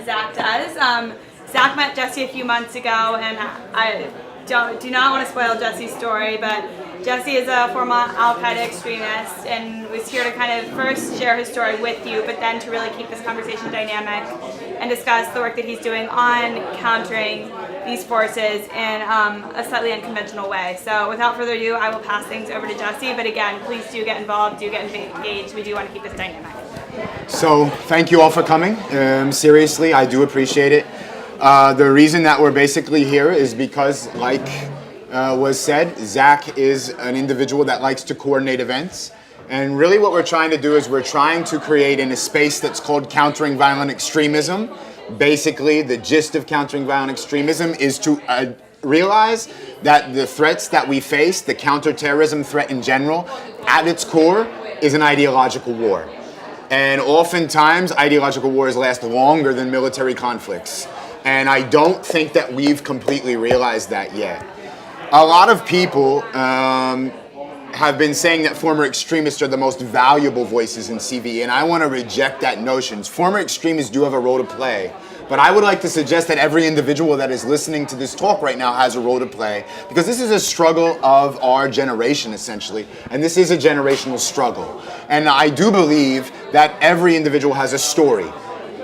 Zach does. Zach met Jesse a few months ago, and I do not want to spoil Jesse's story, but Jesse is a former Al-Qaeda extremist and was here to kind of first share his story with you, but then to really keep this conversation dynamic and discuss the work that he's doing on countering these forces in a slightly unconventional way. So without further ado, I will pass things over to Jesse, but again, please do get involved, do get engaged. We do want to keep this dynamic. So thank you all for coming. Seriously, I do appreciate it. The reason that we're basically here is because, like was said, Zach is an individual that likes to coordinate events. And really what we're trying to do is we're trying to create in a space that's called Countering Violent Extremism. Basically, the gist of Countering Violent Extremism is to realize that the threats that we face, the counterterrorism threat in general, at its core is an ideological war. And oftentimes, ideological wars last longer than military conflicts. And I don't think that we've completely realized that yet. A lot of people have been saying that former extremists are the most valuable voices in CVE, and I want to reject that notion. Former extremists do have a role to play, but I would like to suggest that every individual that is listening to this talk right now has a role to play, because this is a struggle of our generation, essentially, and this is a generational struggle. And I do believe that every individual has a story.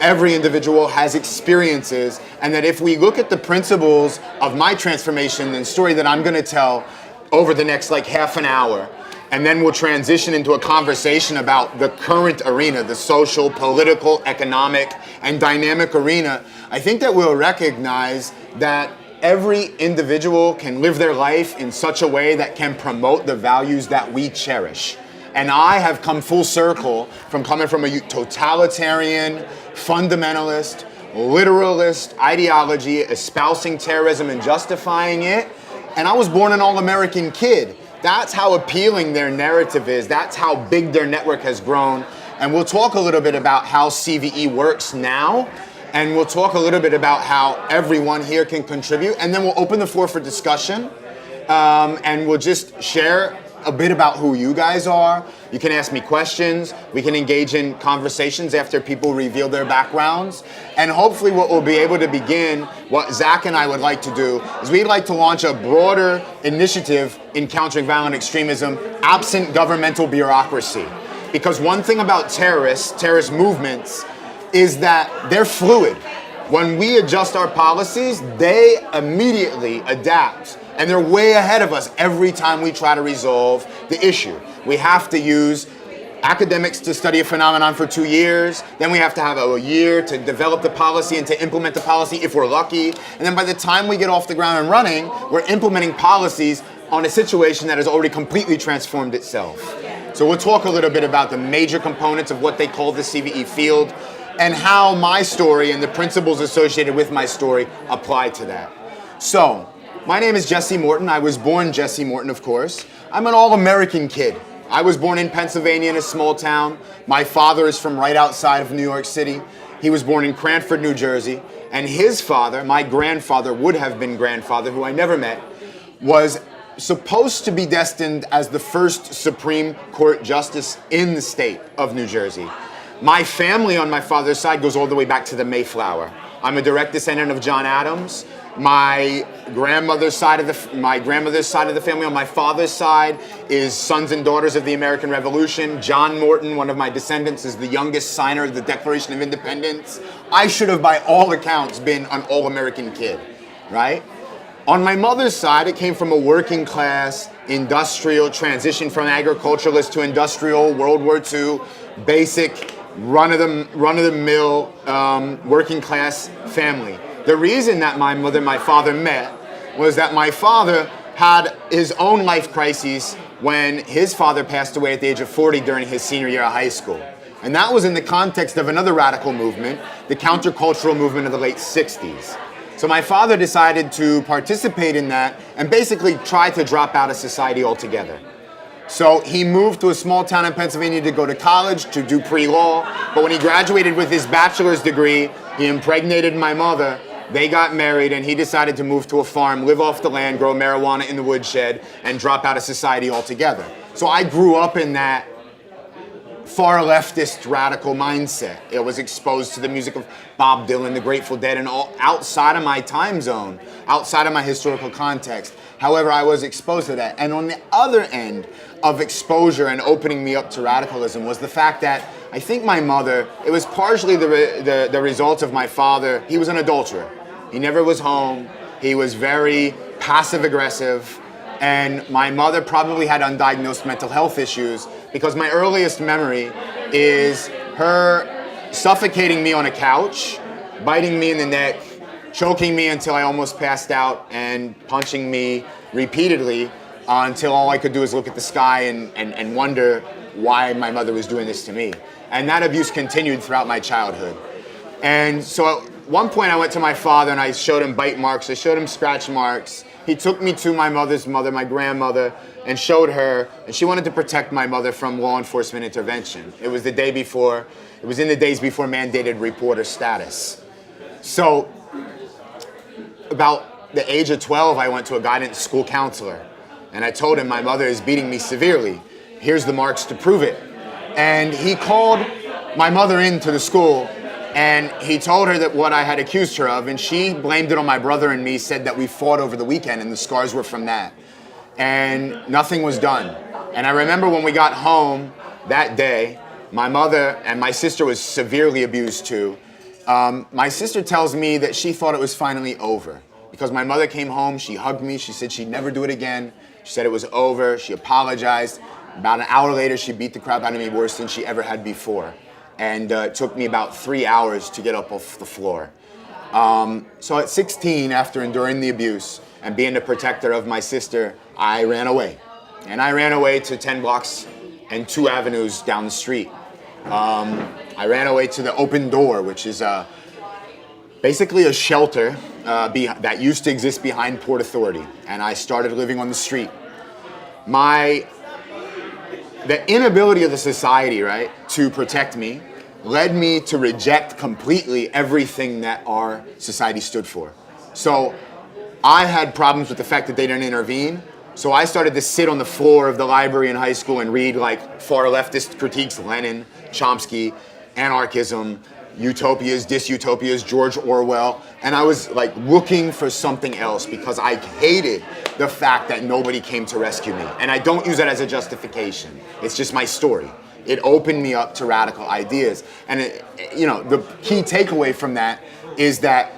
Every individual has experiences, and that if we look at the principles of my transformation and story that I'm going to tell over the next half an hour, and then we'll transition into a conversation about the current arena, the social, political, economic, and dynamic arena, I think that we'll recognize that every individual can live their life in such a way that can promote the values that we cherish. And I have come full circle from coming from a totalitarian, fundamentalist, literalist ideology, espousing terrorism and justifying it. And I was born an all-American kid. That's how appealing their narrative is. That's how big their network has grown. And we'll talk a little bit about how CVE works now. And we'll talk a little bit about how everyone here can contribute. And then we'll open the floor for discussion. And we'll just share a bit about who you guys are. You can ask me questions. We can engage in conversations after people reveal their backgrounds. And hopefully what we'll be able to begin, what Zach and I would like to do, is we'd like to launch a broader initiative in countering violent extremism absent governmental bureaucracy. Because one thing about terrorist movements, is that they're fluid. When we adjust our policies, they immediately adapt. And they're way ahead of us every time we try to resolve the issue. We have to use academics to study a phenomenon for 2 years. Then we have to have a year to develop the policy and to implement the policy if we're lucky. And then by the time we get off the ground and running, we're implementing policies on a situation that has already completely transformed itself. So we'll talk a little bit about the major components of what they call the CVE field and how my story and the principles associated with my story apply to that. So, my name is Jesse Morton. I was born Jesse Morton, of course. I'm an all-American kid. I was born in Pennsylvania in a small town. My father is from right outside of New York City. He was born in Cranford, New Jersey. And his father, my grandfather, would have been grandfather, who I never met, was supposed to be destined as the first Supreme Court justice in the state of New Jersey. My family on my father's side goes all the way back to the Mayflower. I'm a direct descendant of John Adams. My grandmother's side of the family on my father's side is sons and daughters of the American Revolution. John Morton, one of my descendants, is the youngest signer of the Declaration of Independence. I should have, by all accounts, been an all-American kid, right? On my mother's side, it came from a working class, industrial, transition from agriculturalist to industrial, World War II, basic, run-of-the-mill working class family. The reason that my mother and my father met was that my father had his own life crises when his father passed away at the age of 40 during his senior year of high school. And that was in the context of another radical movement, the countercultural movement of the late 60s. So my father decided to participate in that and basically try to drop out of society altogether. So he moved to a small town in Pennsylvania to go to college, to do pre-law. But when he graduated with his bachelor's degree, he impregnated my mother. They got married, and he decided to move to a farm, live off the land, grow marijuana in the woodshed, and drop out of society altogether. So I grew up in that far leftist radical mindset. I was exposed to the music of Bob Dylan, the Grateful Dead, and all outside of my time zone, outside of my historical context. However, I was exposed to that. And on the other end of exposure and opening me up to radicalism was the fact that I think my mother, it was partially the result of my father. He was an adulterer. He never was home. He was very passive aggressive. And my mother probably had undiagnosed mental health issues, because my earliest memory is her suffocating me on a couch, biting me in the neck, choking me until I almost passed out, and punching me repeatedly until all I could do was look at the sky and wonder why my mother was doing this to me. And that abuse continued throughout my childhood. And so at one point I went to my father and I showed him bite marks, I showed him scratch marks. He took me to my mother's mother, my grandmother, and showed her, and she wanted to protect my mother from law enforcement intervention. It was in the days before mandated reporter status. So about the age of 12, I went to a guidance school counselor, and I told him my mother is beating me severely. Here's the marks to prove it. And he called my mother into the school, and he told her that what I had accused her of, and she blamed it on my brother and me, said that we fought over the weekend and the scars were from that. And nothing was done. And I remember when we got home that day, my mother and my sister was severely abused too. My sister tells me that she thought it was finally over, because my mother came home, she hugged me, she said she'd never do it again. She said it was over, she apologized. About an hour later, she beat the crap out of me worse than she ever had before. And it took me about 3 hours to get up off the floor. So at 16, after enduring the abuse and being the protector of my sister, I ran away. And I ran away to 10 blocks and 2 avenues down the street. I ran away to the Open Door, which is basically a shelter that used to exist behind Port Authority. And I started living on the street. The inability of the society, right, to protect me led me to reject completely everything that our society stood for. So I had problems with the fact that they didn't intervene. So I started to sit on the floor of the library in high school and read like far leftist critiques, Lenin, Chomsky, anarchism, utopias, dystopias, George Orwell. And I was like looking for something else because I hated the fact that nobody came to rescue me. And I don't use that as a justification. It's just my story. It opened me up to radical ideas. And the key takeaway from that is that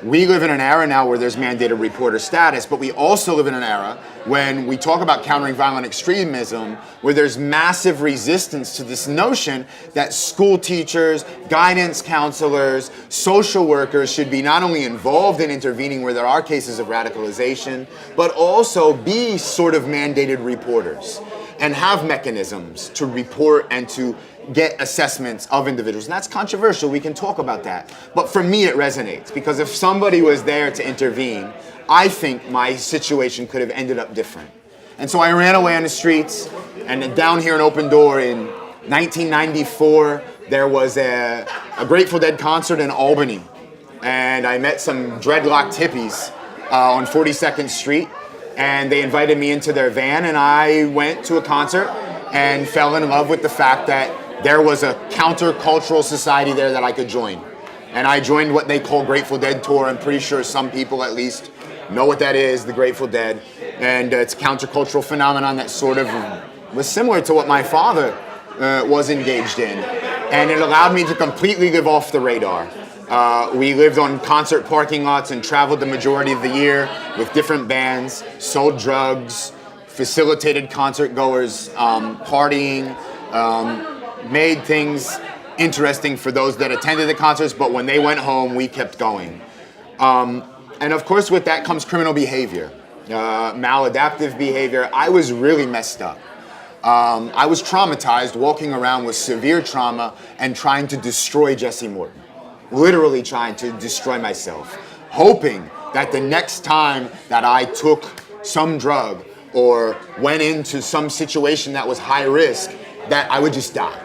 we live in an era now where there's mandated reporter status, but we also live in an era when we talk about countering violent extremism, where there's massive resistance to this notion that school teachers, guidance counselors, social workers should be not only involved in intervening where there are cases of radicalization, but also be sort of mandated reporters and have mechanisms to report and to get assessments of individuals. And that's controversial, we can talk about that. But for me, it resonates, because if somebody was there to intervene, I think my situation could have ended up different. And so I ran away on the streets, and down here in Open Door in 1994, there was a Grateful Dead concert in Albany. And I met some dreadlocked hippies on 42nd Street, and they invited me into their van, and I went to a concert and fell in love with the fact that there was a countercultural society there that I could join. And I joined what they call Grateful Dead Tour. I'm pretty sure some people at least know what that is, the Grateful Dead. And it's a countercultural phenomenon that sort of was similar to what my father was engaged in. And it allowed me to completely live off the radar. We lived on concert parking lots and traveled the majority of the year with different bands, sold drugs, facilitated concert goers, partying, made things interesting for those that attended the concerts, but when they went home, we kept going. And of course, with that comes criminal behavior, maladaptive behavior. I was really messed up. I was traumatized, walking around with severe trauma and trying to destroy Jesse Morton. Literally trying to destroy myself, hoping that the next time that I took some drug or went into some situation that was high risk, that I would just die.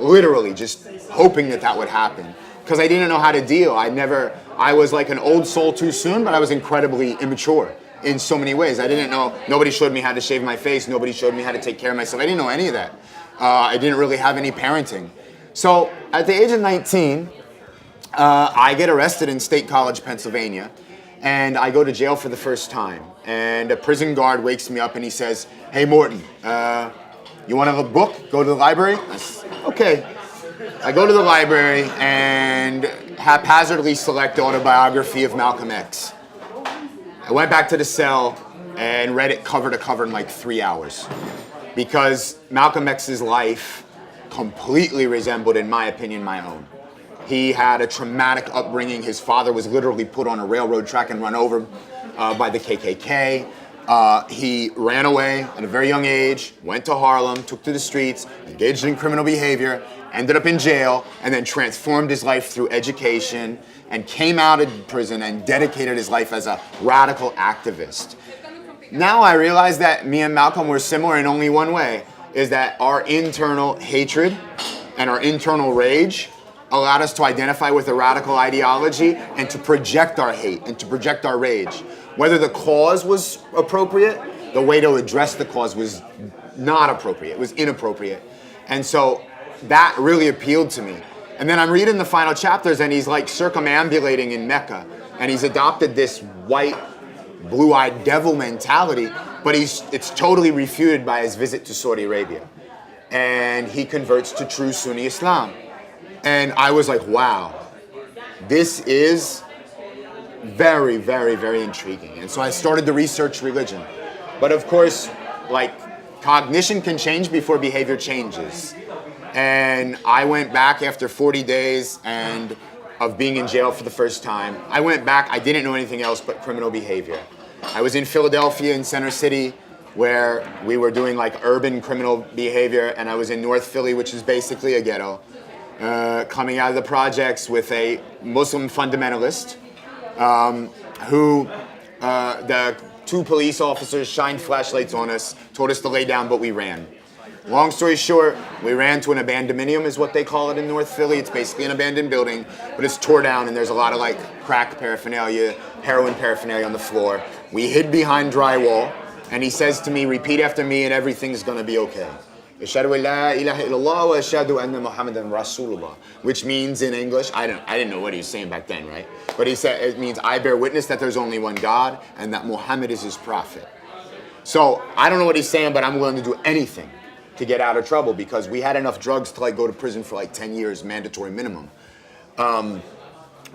Literally just hoping that would happen, because I didn't know how to deal. I was like an old soul too soon, but I was incredibly immature in so many ways. I didn't know, nobody showed me how to shave my face, nobody showed me how to take care of myself. I didn't know any of that. I didn't really have any parenting. So at the age of 19, I get arrested in State College, Pennsylvania, and I go to jail for the first time. And a prison guard wakes me up and he says, "Hey Morton, you want to have a book? Go to the library?" I said, "Okay." I go to the library and haphazardly select the autobiography of Malcolm X. I went back to the cell and read it cover to cover in like 3 hours, because Malcolm X's life completely resembled, in my opinion, my own. He had a traumatic upbringing. His father was literally put on a railroad track and run over by the KKK. He ran away at a very young age, went to Harlem, took to the streets, engaged in criminal behavior, ended up in jail, and then transformed his life through education, and came out of prison and dedicated his life as a radical activist. Now I realize that me and Malcolm were similar in only one way, is that our internal hatred and our internal rage allowed us to identify with a radical ideology and to project our hate and to project our rage. Whether the cause was appropriate, the way to address the cause was not appropriate. It was inappropriate. And so that really appealed to me. And then I'm reading the final chapters and he's like circumambulating in Mecca. And he's adopted this white, blue-eyed devil mentality, but it's totally refuted by his visit to Saudi Arabia. And he converts to true Sunni Islam. And I was like, wow, this is very, very, very intriguing. And so I started to research religion. But of course, like, cognition can change before behavior changes. And I went back after 40 days and of being in jail for the first time. I went back, I didn't know anything else but criminal behavior. I was in Philadelphia in Center City where we were doing like urban criminal behavior, and I was in North Philly, which is basically a ghetto, coming out of the projects with a Muslim fundamentalist who the two police officers shined flashlights on us, told us to lay down, but we ran. Long story short, we ran to an abandonmenium, is what they call it in North Philly. It's basically an abandoned building, but it's tore down and there's a lot of like crack paraphernalia, heroin paraphernalia on the floor. We hid behind drywall, and he says to me, "Repeat after me and everything's gonna be okay." Ashhadu an la ilaha illallah wa ashhadu anna Muhammadan Rasulullah, which means in English, I didn't know what he was saying back then, right? But he said, it means I bear witness that there's only one God and that Muhammad is his prophet. So I don't know what he's saying, but I'm willing to do anything to get out of trouble, because we had enough drugs to like go to prison for like 10 years, mandatory minimum.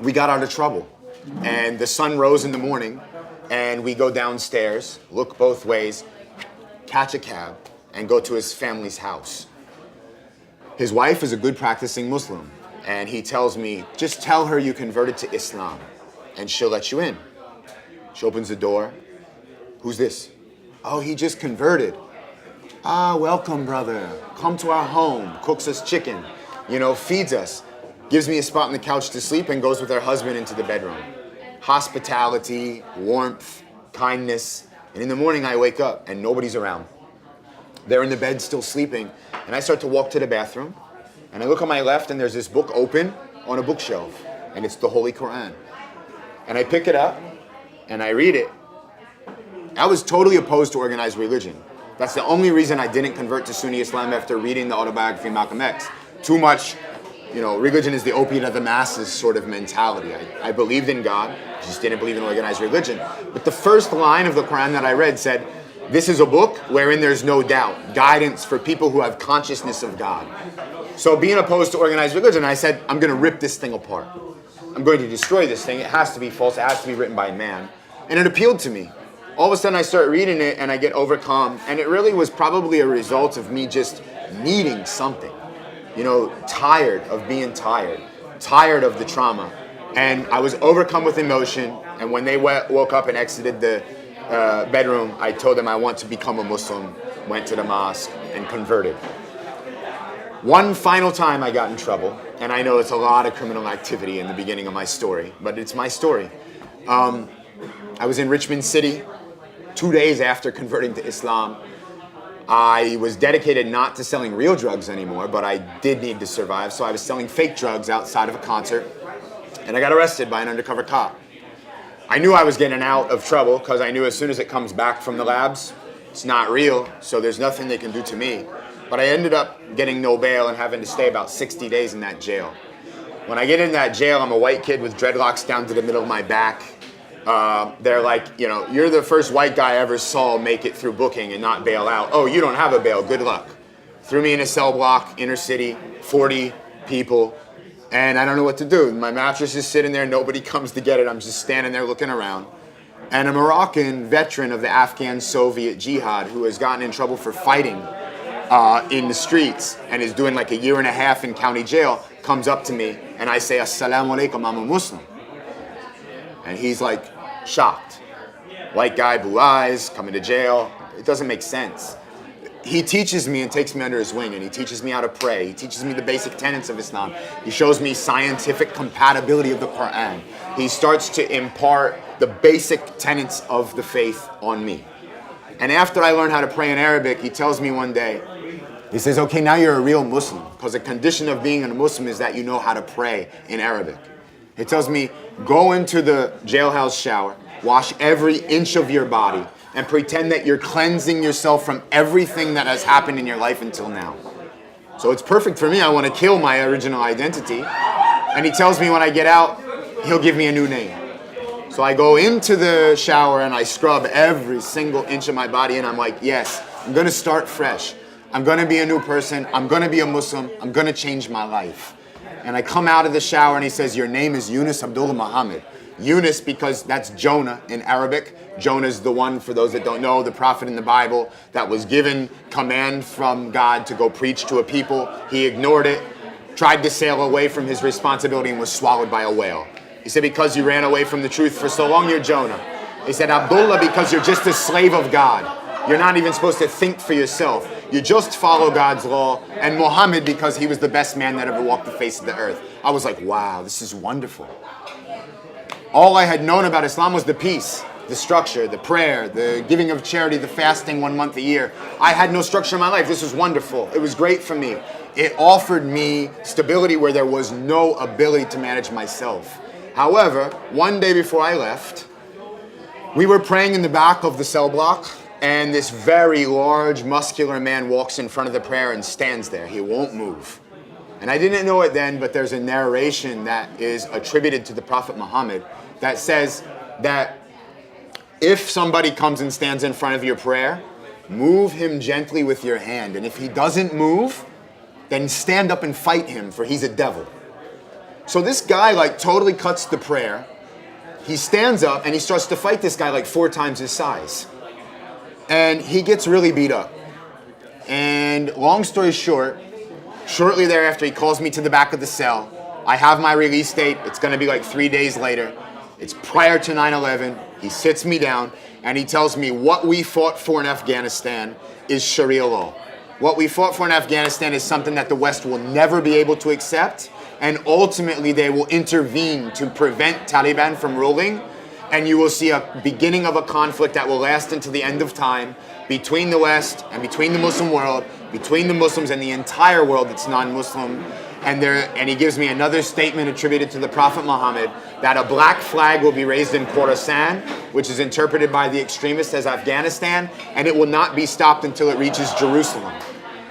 We got out of trouble, and the sun rose in the morning, and we go downstairs, look both ways, catch a cab, and go to his family's house. His wife is a good practicing Muslim, and he tells me, "Just tell her you converted to Islam, and she'll let you in." She opens the door. "Who's this?" "Oh, he just converted." "Ah, welcome, brother. Come to our home." Cooks us chicken, feeds us, gives me a spot on the couch to sleep, and goes with her husband into the bedroom. Hospitality, warmth, kindness. And in the morning I wake up and nobody's around. They're in the bed still sleeping, and I start to walk to the bathroom, and I look on my left and there's this book open on a bookshelf, and it's the Holy Quran. And I pick it up and I read it. I was totally opposed to organized religion. That's the only reason I didn't convert to Sunni Islam after reading the autobiography of Malcolm X. Too much, religion is the opiate of the masses sort of mentality. I believed in God, just didn't believe in organized religion. But the first line of the Quran that I read said, "This is a book wherein there's no doubt, guidance for people who have consciousness of God." So being opposed to organized religion, I said, I'm going to rip this thing apart. I'm going to destroy this thing. It has to be false. It has to be written by a man. And it appealed to me. All of a sudden I start reading it and I get overcome. And it really was probably a result of me just needing something. Tired of being tired of the trauma. And I was overcome with emotion. And when they woke up and exited the bedroom, I told them I want to become a Muslim, went to the mosque, and converted. One final time I got in trouble, and I know it's a lot of criminal activity in the beginning of my story, but it's my story. I was in Richmond City 2 days after converting to Islam. I was dedicated not to selling real drugs anymore, but I did need to survive, so I was selling fake drugs outside of a concert, and I got arrested by an undercover cop. I knew I was getting out of trouble because I knew as soon as it comes back from the labs, it's not real, so there's nothing they can do to me. But I ended up getting no bail and having to stay about 60 days in that jail. When I get in that jail, I'm a white kid with dreadlocks down to the middle of my back. They're like, you're the first white guy I ever saw make it through booking and not bail out. Oh, you don't have a bail, good luck. Threw me in a cell block, inner city, 40 people, and I don't know what to do. My mattress is sitting there, nobody comes to get it. I'm just standing there looking around. And a Moroccan veteran of the Afghan Soviet Jihad who has gotten in trouble for fighting in the streets and is doing like a year and a half in county jail comes up to me and I say, Assalamu alaikum, I'm a Muslim. And he's like shocked. White guy, blue eyes, coming to jail. It doesn't make sense. He teaches me and takes me under his wing, and he teaches me how to pray. He teaches me the basic tenets of Islam. He shows me scientific compatibility of the Quran. He starts to impart the basic tenets of the faith on me. And after I learn how to pray in Arabic, he tells me one day, he says, okay, now you're a real Muslim, because a condition of being a Muslim is that you know how to pray in Arabic. He tells me, go into the jailhouse shower, wash every inch of your body, and pretend that you're cleansing yourself from everything that has happened in your life until now. So it's perfect for me. I want to kill my original identity. And he tells me when I get out, he'll give me a new name. So I go into the shower and I scrub every single inch of my body and I'm like, yes, I'm going to start fresh. I'm going to be a new person. I'm going to be a Muslim. I'm going to change my life. And I come out of the shower and he says, your name is Yunus Abdullah Muhammad. Yunus because that's Jonah in Arabic. Jonah is the one, for those that don't know, the prophet in the Bible that was given command from God to go preach to a people. He ignored it, tried to sail away from his responsibility and was swallowed by a whale. He said, because you ran away from the truth for so long, you're Jonah. He said, Abdullah, because you're just a slave of God. You're not even supposed to think for yourself. You just follow God's law. And Muhammad, because he was the best man that ever walked the face of the earth. I was like, wow, this is wonderful. All I had known about Islam was the peace, the structure, the prayer, the giving of charity, the fasting 1 month a year. I had no structure in my life. This was wonderful. It was great for me. It offered me stability where there was no ability to manage myself. However, one day before I left, we were praying in the back of the cell block, and this very large, muscular man walks in front of the prayer and stands there. He won't move. And I didn't know it then, but there's a narration that is attributed to the Prophet Muhammad that says that if somebody comes and stands in front of your prayer, move him gently with your hand. And if he doesn't move, then stand up and fight him, for he's a devil. So this guy like totally cuts the prayer. He stands up and he starts to fight this guy like 4 times his size. And he gets really beat up. And long story short, shortly thereafter, he calls me to the back of the cell. I have my release date. It's going to be like 3 days later. It's prior to 9/11. He sits me down and he tells me what we fought for in Afghanistan is Sharia law. What we fought for in Afghanistan is something that the West will never be able to accept. And ultimately, they will intervene to prevent Taliban from ruling. And you will see a beginning of a conflict that will last until the end of time between the West and between the Muslim world, between the Muslims and the entire world that's non-Muslim. And he gives me another statement attributed to the Prophet Muhammad that a black flag will be raised in Khorasan, which is interpreted by the extremists as Afghanistan, and it will not be stopped until it reaches Jerusalem.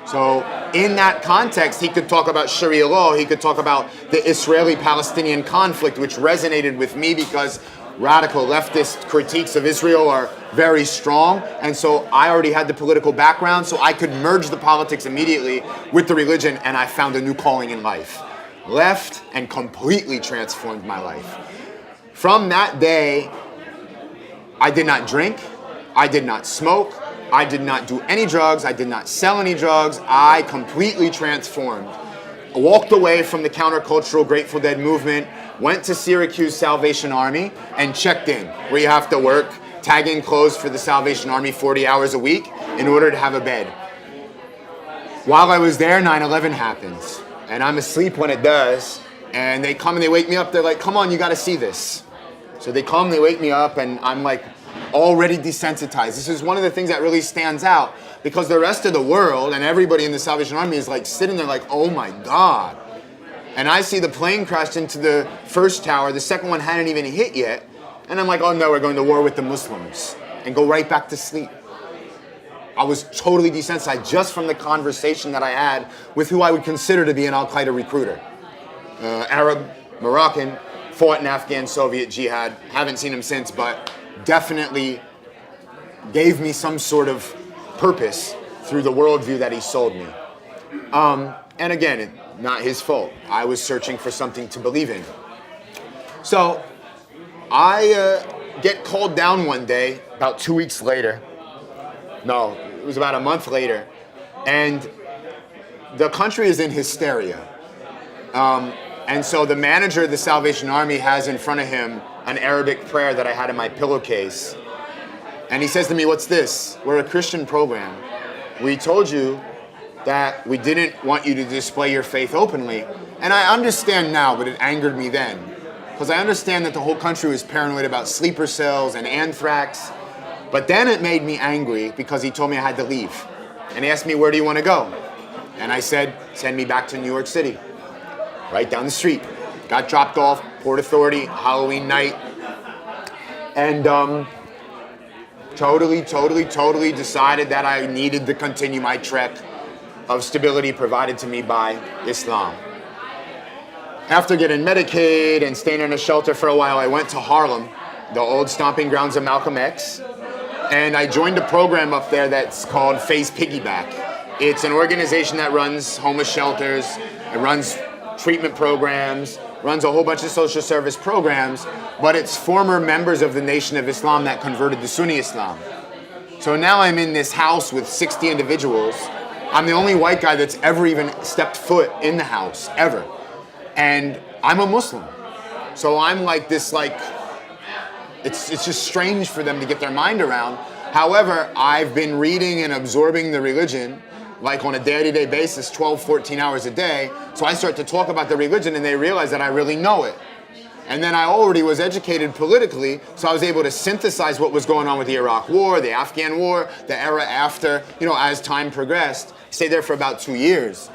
So in that context, he could talk about Sharia law, he could talk about the Israeli-Palestinian conflict, which resonated with me because radical leftist critiques of Israel are very strong, and so I already had the political background, so I could merge the politics immediately with the religion, and I found a new calling in life. Left and completely transformed my life. From that day, I did not drink, I did not smoke, I did not do any drugs, I did not sell any drugs, I completely transformed. I walked away from the countercultural Grateful Dead movement, went to Syracuse Salvation Army, and checked in, where you have to work, tag in clothes for the Salvation Army 40 hours a week in order to have a bed. While I was there, 9/11 happens, and I'm asleep when it does, and they come and they wake me up, they're like, come on, you gotta see this. So they come, they wake me up, and I'm like already desensitized. This is one of the things that really stands out, because the rest of the world and everybody in the Salvation Army is like sitting there like, oh my God. And I see the plane crashed into the first tower, the second one hadn't even hit yet, and I'm like, oh no, we're going to war with the Muslims, and go right back to sleep. I was totally desensitized just from the conversation that I had with who I would consider to be an Al-Qaeda recruiter. Arab, Moroccan, fought in Afghan Soviet jihad. Haven't seen him since, but definitely gave me some sort of purpose through the worldview that he sold me. And again, not his fault. I was searching for something to believe in. So I get called down one day, about 2 weeks later. No, it was about a month later. And the country is in hysteria. And so the manager of the Salvation Army has in front of him an Arabic prayer that I had in my pillowcase. And he says to me, "What's this? We're a Christian program. We told you that we didn't want you to display your faith openly." And I understand now, but it angered me then. Because I understand that the whole country was paranoid about sleeper cells and anthrax. But then it made me angry because he told me I had to leave. And he asked me, "Where do you want to go?" And I said, "Send me back to New York City." Right down the street. Got dropped off, Port Authority, Halloween night. And totally decided that I needed to continue my trek of stability provided to me by Islam. After getting Medicaid and staying in a shelter for a while, I went to Harlem, the old stomping grounds of Malcolm X, and I joined a program up there that's called Phase Piggyback. It's an organization that runs homeless shelters, it runs treatment programs, runs a whole bunch of social service programs, but it's former members of the Nation of Islam that converted to Sunni Islam. So now I'm in this house with 60 individuals. I'm the only white guy that's ever even stepped foot in the house, ever. And I'm a Muslim. So I'm like this, it's just strange for them to get their mind around. However, I've been reading and absorbing the religion like on a day-to-day basis, 12, 14 hours a day. So I start to talk about the religion and they realize that I really know it. And then I already was educated politically, so I was able to synthesize what was going on with the Iraq War, the Afghan War, the era after, as time progressed. Stayed there for about 2 years.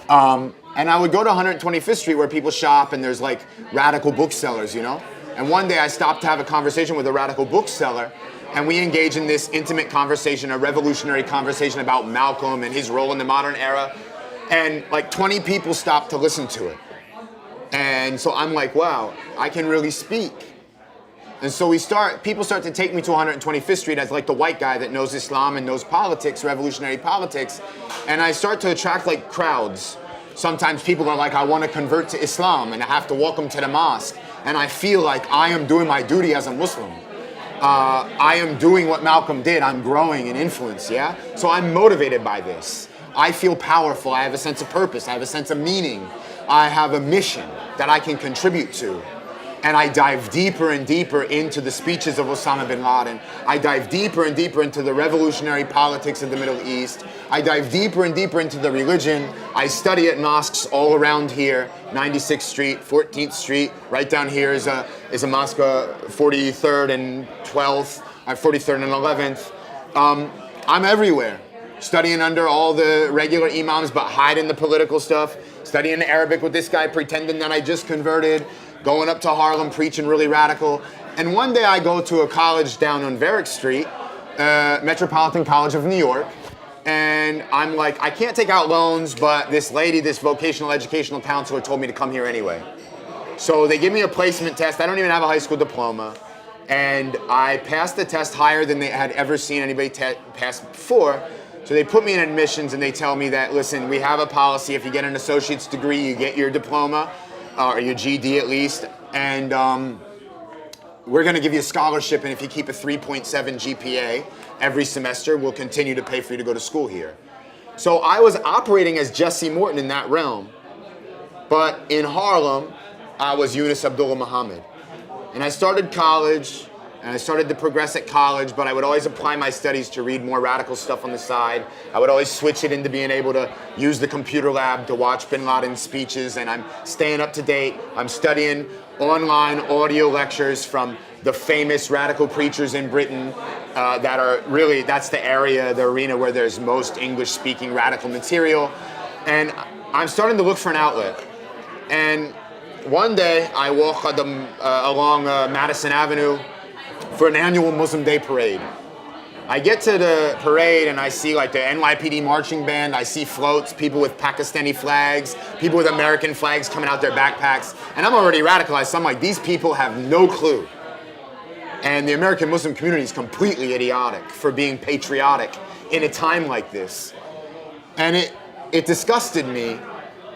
And I would go to 125th Street where people shop and there's like radical booksellers, And one day I stopped to have a conversation with a radical bookseller and we engage in this intimate conversation, a revolutionary conversation about Malcolm and his role in the modern era. And like 20 people stopped to listen to it. And so I'm like, wow, I can really speak. And so people start to take me to 125th Street as like the white guy that knows Islam and knows politics, revolutionary politics. And I start to attract like crowds. Sometimes people are like, I want to convert to Islam and I have to walk them to the mosque. And I feel like I am doing my duty as a Muslim. I am doing what Malcolm did. I'm growing in influence, yeah? So I'm motivated by this. I feel powerful. I have a sense of purpose. I have a sense of meaning. I have a mission that I can contribute to. And I dive deeper and deeper into the speeches of Osama bin Laden. I dive deeper and deeper into the revolutionary politics of the Middle East. I dive deeper and deeper into the religion. I study at mosques all around here, 96th Street, 14th Street. Right down here is a mosque, 43rd and 12th, 43rd and 11th. I'm everywhere, studying under all the regular imams, but hiding the political stuff, studying Arabic with this guy, pretending that I just converted, going up to Harlem, preaching really radical. And one day I go to a college down on Varick Street, Metropolitan College of New York, and I'm like, I can't take out loans, but this lady, this vocational educational counselor told me to come here anyway. So they give me a placement test. I don't even have a high school diploma. And I passed the test higher than they had ever seen anybody pass before. So they put me in admissions and they tell me that, listen, we have a policy. If you get an associate's degree, you get your diploma, or your GED at least. And we're going to give you a scholarship. And if you keep a 3.7 GPA every semester, we'll continue to pay for you to go to school here. So I was operating as Jesse Morton in that realm. But in Harlem, I was Yunus Abdullah Muhammad. And I started college, and I started to progress at college, but I would always apply my studies to read more radical stuff on the side. I would always switch it into being able to use the computer lab to watch bin Laden's speeches, and I'm staying up to date. I'm studying online audio lectures from the famous radical preachers in Britain that are really, that's the area, the arena where there's most English-speaking radical material. And I'm starting to look for an outlet. And one day, I walk along Madison Avenue for an annual Muslim Day parade. I get to the parade and I see like the NYPD marching band, I see floats, people with Pakistani flags, people with American flags coming out their backpacks, and I'm already radicalized, so I'm like, these people have no clue. And the American Muslim community is completely idiotic for being patriotic in a time like this. And it disgusted me.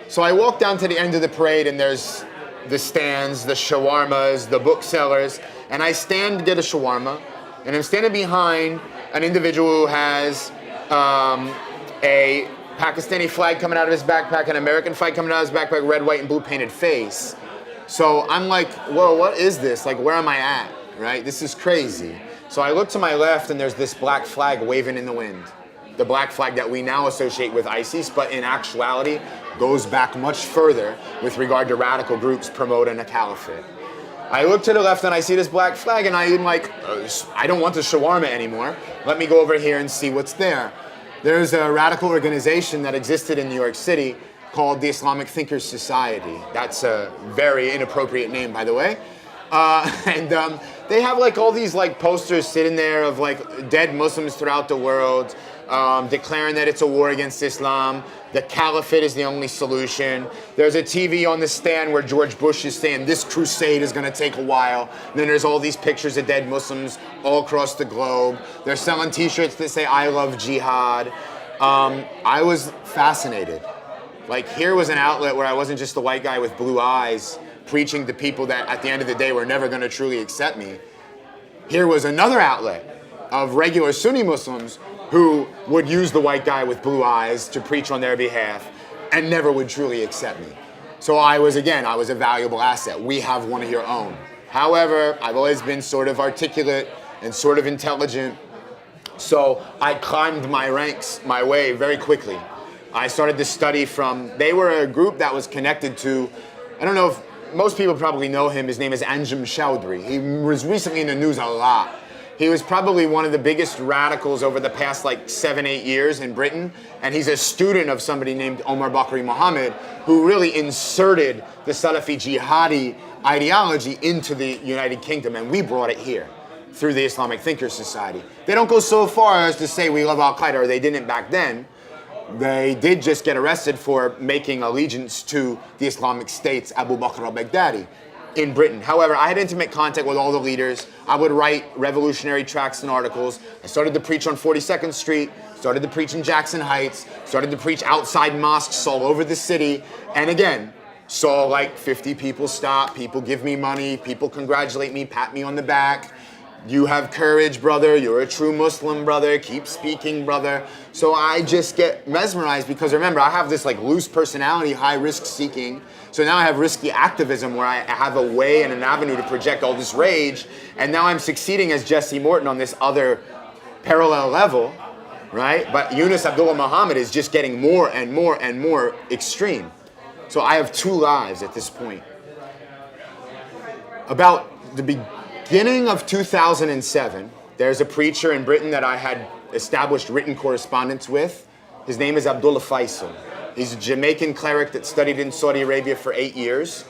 So I walk down to the end of the parade and there's the stands, the shawarmas, the booksellers, and I stand to get a shawarma, and I'm standing behind an individual who has a Pakistani flag coming out of his backpack, an American flag coming out of his backpack, red, white, and blue painted face. So I'm like, whoa, what is this? Like, where am I at, right? This is crazy. So I look to my left and there's this black flag waving in the wind. The black flag that we now associate with ISIS, but in actuality goes back much further with regard to radical groups promoting a caliphate. I look to the left and I see this black flag and I'm like, I don't want the shawarma anymore. Let me go over here and see what's there. There's a radical organization that existed in New York City called the Islamic Thinkers Society. That's a very inappropriate name, by the way. They have like all these like posters sitting there of like dead Muslims throughout the world, declaring that it's a war against Islam. The caliphate is the only solution. There's a TV on the stand where George Bush is saying this crusade is going to take a while. And then there's all these pictures of dead Muslims all across the globe. They're selling t-shirts that say I love jihad. I was fascinated. Like, here was an outlet where I wasn't just the white guy with blue eyes preaching to people that at the end of the day were never going to truly accept me. Here was another outlet of regular Sunni Muslims who would use the white guy with blue eyes to preach on their behalf and never would truly accept me. So I was a valuable asset. We have one of your own. However, I've always been sort of articulate and sort of intelligent. So I climbed my ranks my way very quickly. I started to study they were a group that was connected to, I don't know if most people probably know him. His name is Anjem Choudary. He was recently in the news a lot. He was probably one of the biggest radicals over the past like 7-8 years in Britain. And he's a student of somebody named Omar Bakri Muhammad, who really inserted the Salafi jihadi ideology into the United Kingdom. And we brought it here through the Islamic Thinkers Society. They don't go so far as to say we love Al-Qaeda, or they didn't back then. They did just get arrested for making allegiance to the Islamic State's Abu Bakr al-Baghdadi in Britain. However, I had intimate contact with all the leaders. I would write revolutionary tracts and articles. I started to preach on 42nd Street, started to preach in Jackson Heights, started to preach outside mosques all over the city, and again, saw like 50 people stop, people give me money, people congratulate me, pat me on the back. You have courage, brother. You're a true Muslim, brother. Keep speaking, brother. So I just get mesmerized because remember, I have this like loose personality, high risk seeking. So now I have risky activism where I have a way and an avenue to project all this rage. And now I'm succeeding as Jesse Morton on this other parallel level, right? But Yunus Abdullah Muhammad is just getting more and more and more extreme. So I have two lives at this point. About the beginning of 2007, there's a preacher in Britain that I had established written correspondence with. His name is Abdullah Faisal. He's a Jamaican cleric that studied in Saudi Arabia for 8 years.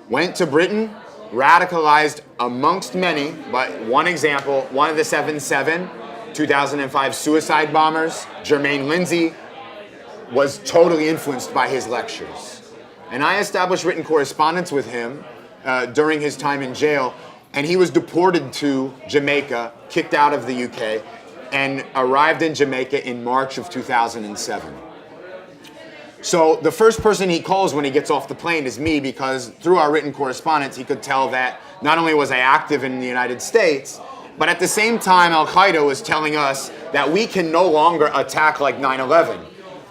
Went to Britain, radicalized amongst many, but one example, one of the 7/7, 2005 suicide bombers, Jermaine Lindsay, was totally influenced by his lectures. And I established written correspondence with him during his time in jail. And he was deported to Jamaica, kicked out of the UK, and arrived in Jamaica in March of 2007. So the first person he calls when he gets off the plane is me, because through our written correspondence, he could tell that not only was I active in the United States, but at the same time, Al-Qaeda was telling us that we can no longer attack like 9/11.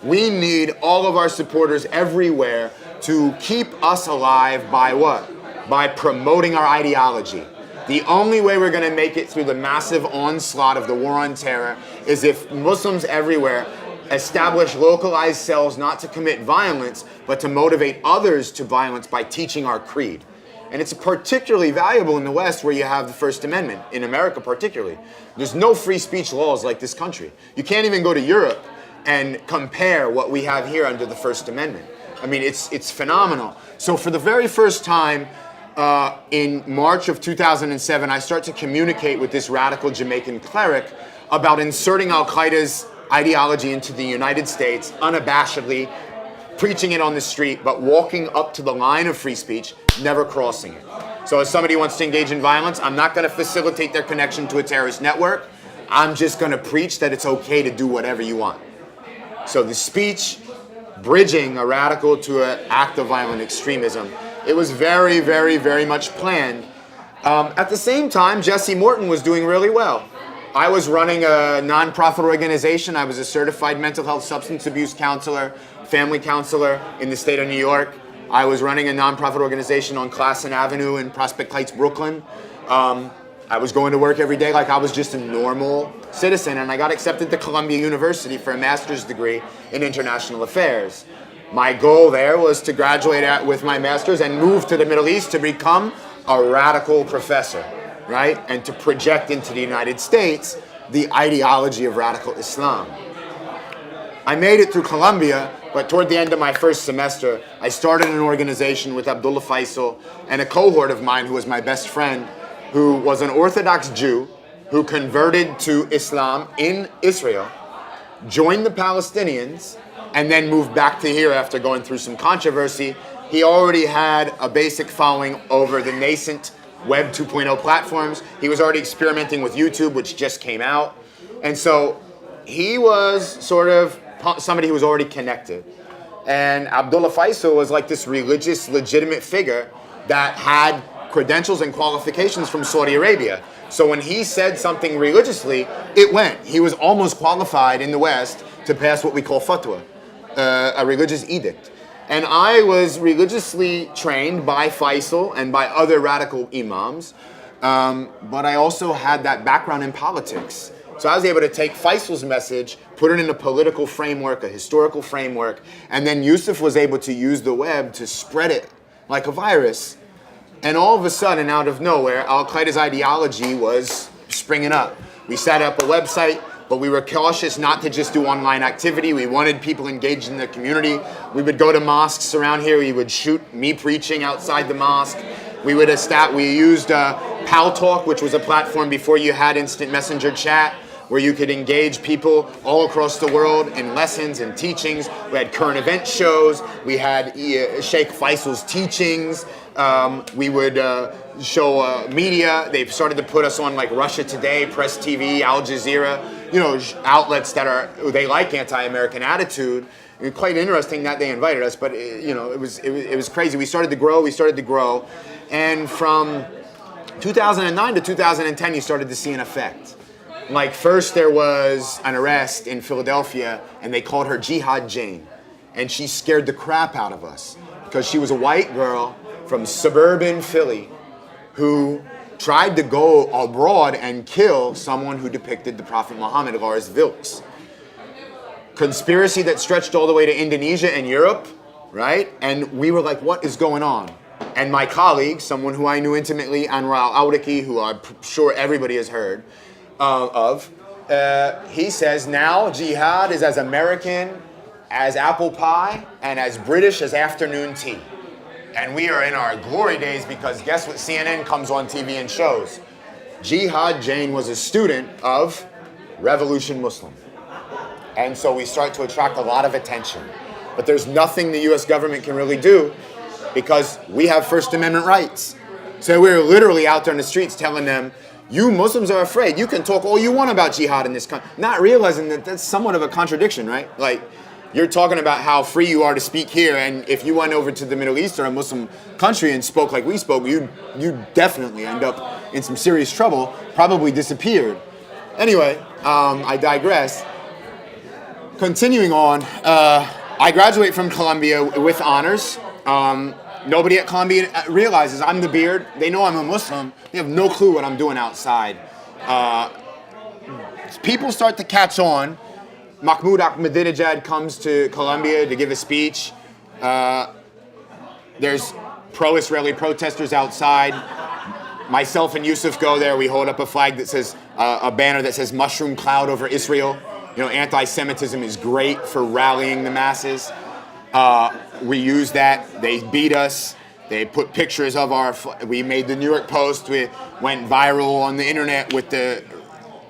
We need all of our supporters everywhere to keep us alive by what? By promoting our ideology. The only way we're going to make it through the massive onslaught of the war on terror is if Muslims everywhere establish localized cells not to commit violence, but to motivate others to violence by teaching our creed. And it's particularly valuable in the West where you have the First Amendment, in America particularly. There's no free speech laws like this country. You can't even go to Europe and compare what we have here under the First Amendment. I mean, it's phenomenal. So for the very first time, in March of 2007, I start to communicate with this radical Jamaican cleric about inserting Al-Qaeda's ideology into the United States unabashedly, preaching it on the street, but walking up to the line of free speech, never crossing it. So if somebody wants to engage in violence, I'm not going to facilitate their connection to a terrorist network. I'm just going to preach that it's okay to do whatever you want. So the speech, bridging a radical to an act of violent extremism, it was very, very, very much planned. At the same time, Jesse Morton was doing really well. I was running a nonprofit organization. I was a certified mental health substance abuse counselor, family counselor in the state of New York. I was running a nonprofit organization on Classen Avenue in Prospect Heights, Brooklyn. I was going to work every day like I was just a normal citizen, and I got accepted to Columbia University for a master's degree in international affairs. My goal there was to graduate with my master's and move to the Middle East to become a radical professor, right? And to project into the United States the ideology of radical Islam. I made it through Columbia, but toward the end of my first semester, I started an organization with Abdullah Faisal and a cohort of mine who was my best friend, who was an Orthodox Jew who converted to Islam in Israel, joined the Palestinians, and then moved back to here after going through some controversy. He already had a basic following over the nascent Web 2.0 platforms. He was already experimenting with YouTube, which just came out. And so he was sort of somebody who was already connected. And Abdullah Faisal was like this religious, legitimate figure that had credentials and qualifications from Saudi Arabia. So when he said something religiously, it went. He was almost qualified in the West to pass what we call fatwa, a religious edict. And I was religiously trained by Faisal and by other radical imams, but I also had that background in politics. So I was able to take Faisal's message, put it in a political framework, a historical framework, and then Yusuf was able to use the web to spread it like a virus. And all of a sudden, out of nowhere, Al-Qaeda's ideology was springing up. We set up a website, but we were cautious not to just do online activity. We wanted people engaged in the community. We would go to mosques around here. We would shoot me preaching outside the mosque. We used Pal Talk, which was a platform before you had instant messenger chat, where you could engage people all across the world in lessons and teachings. We had current event shows. We had Sheikh Faisal's teachings. We would show media. They've started to put us on like Russia Today, Press TV, Al Jazeera, outlets they like anti-American attitude. It was quite interesting that they invited us, but it was crazy. We started to grow, and from 2009 to 2010, you started to see an effect. Like first there was an arrest in Philadelphia, and they called her Jihad Jane, and she scared the crap out of us because she was a white girl from suburban Philly who tried to go abroad and kill someone who depicted the Prophet Muhammad, Lars Vilks. Conspiracy that stretched all the way to Indonesia and Europe, right? And we were like, what is going on? And my colleague, someone who I knew intimately, Anwar al-Awdaki, who I'm sure everybody has heard of, he says now jihad is as American as apple pie and as British as afternoon tea. And we are in our glory days because guess what CNN comes on TV and shows? Jihad Jane was a student of Revolution Muslim. And so we start to attract a lot of attention. But there's nothing the US government can really do because we have First Amendment rights. So we're literally out there in the streets telling them, you Muslims are afraid. You can talk all you want about jihad in this country. Not realizing that that's somewhat of a contradiction, right? Like, you're talking about how free you are to speak here, and if you went over to the Middle East or a Muslim country and spoke like we spoke, you definitely end up in some serious trouble, probably disappeared. Anyway, I digress. Continuing on, I graduate from Columbia with honors. Nobody at Columbia realizes I'm the beard. They know I'm a Muslim. They have no clue what I'm doing outside. People start to catch on. Mahmoud Ahmadinejad comes to Columbia to give a speech. There's pro-Israeli protesters outside. Myself and Yusuf go there. We hold up a flag that says, a banner that says mushroom cloud over Israel. Anti-Semitism is great for rallying the masses. We use that. They beat us. They put pictures of we made the New York Post. We went viral on the internet with the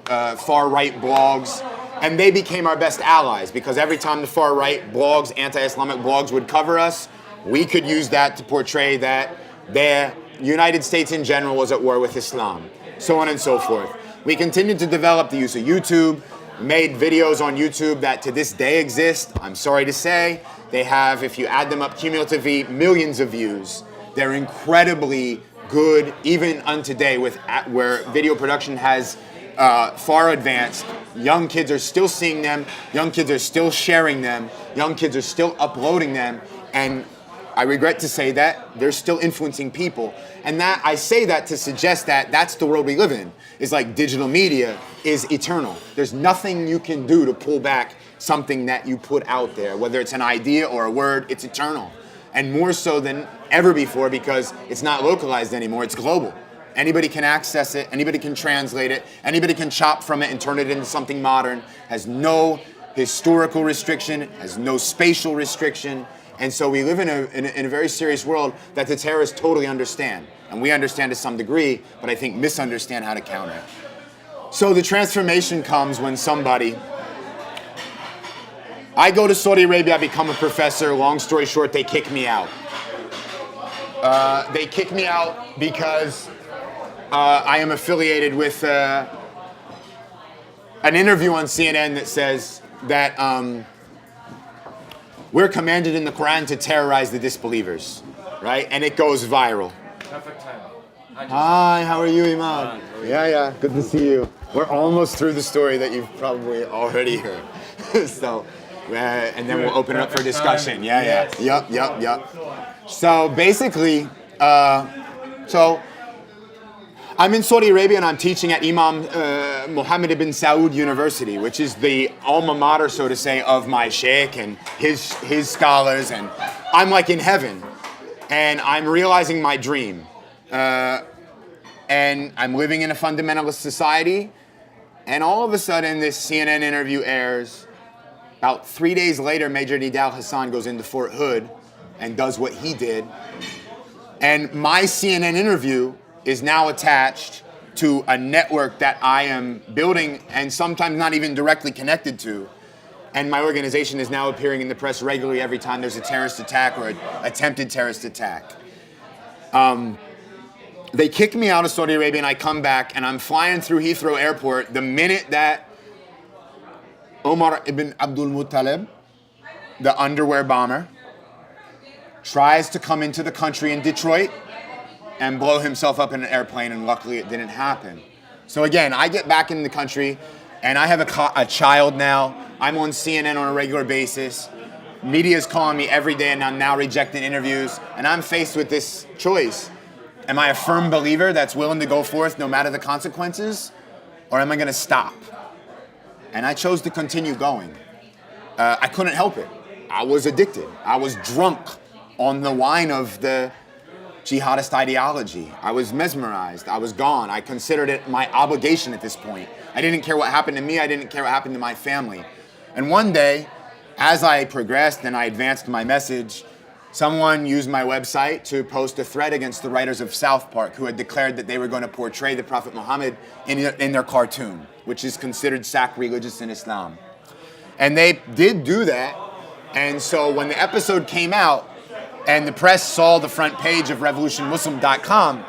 far-right blogs, and they became our best allies because every time the far-right blogs, anti-Islamic blogs would cover us, we could use that to portray that the United States in general was at war with Islam, so on and so forth. We continued to develop the use of YouTube, made videos on YouTube that to this day exist. I'm sorry to say, they have, if you add them up cumulatively, millions of views. They're incredibly good, even unto today, where video production has far advanced. Young kids are still seeing them, young kids are still sharing them, young kids are still uploading them, and I regret to say that they're still influencing people. And that I say that to suggest that that's the world we live in. Is like digital media is eternal. There's nothing you can do to pull back something that you put out there, whether it's an idea or a word, it's eternal. And more so than ever before because it's not localized anymore, it's global. Anybody can access it, anybody can translate it, anybody can chop from it and turn it into something modern, has no historical restriction, has no spatial restriction. And so we live in a very serious world that the terrorists totally understand. And we understand to some degree, but I think misunderstand how to counter it. So the transformation comes when I go to Saudi Arabia, I become a professor, long story short, they kick me out. They kick me out because I am affiliated with an interview on CNN that says that we're commanded in the Quran to terrorize the disbelievers, right? And it goes viral. Perfect time. Hi, how are you, Imam? Yeah, good to see you. We're almost through the story that you've probably already heard. So, and then we'll open it up for discussion. Yeah. Yep. So basically, I'm in Saudi Arabia and I'm teaching at Imam Mohammed ibn Saud University, which is the alma mater, so to say, of my sheikh and his scholars, and I'm like in heaven, and I'm realizing my dream, and I'm living in a fundamentalist society, and all of a sudden this CNN interview airs. About 3 days later, Major Nidal Hassan goes into Fort Hood and does what he did, and my CNN interview is now attached to a network that I am building and sometimes not even directly connected to. And my organization is now appearing in the press regularly every time there's a terrorist attack or an attempted terrorist attack. They kick me out of Saudi Arabia and I come back and I'm flying through Heathrow Airport the minute that Omar ibn Abdul Muttalib, the underwear bomber, tries to come into the country in Detroit and blow himself up in an airplane, and luckily it didn't happen. So again, I get back in the country, and I have a child now. I'm on CNN on a regular basis. Media's calling me every day, and I'm now rejecting interviews, and I'm faced with this choice. Am I a firm believer that's willing to go forth no matter the consequences, or am I gonna stop? And I chose to continue going. I couldn't help it. I was addicted. I was drunk on the wine of the jihadist ideology. I was mesmerized. I was gone. I considered it my obligation at this point. I didn't care what happened to me. I didn't care what happened to my family. And one day, as I progressed and I advanced my message, someone used my website to post a threat against the writers of South Park who had declared that they were going to portray the Prophet Muhammad in their cartoon, which is considered sacrilegious in Islam. And they did do that. And so when the episode came out, and the press saw the front page of revolutionmuslim.com,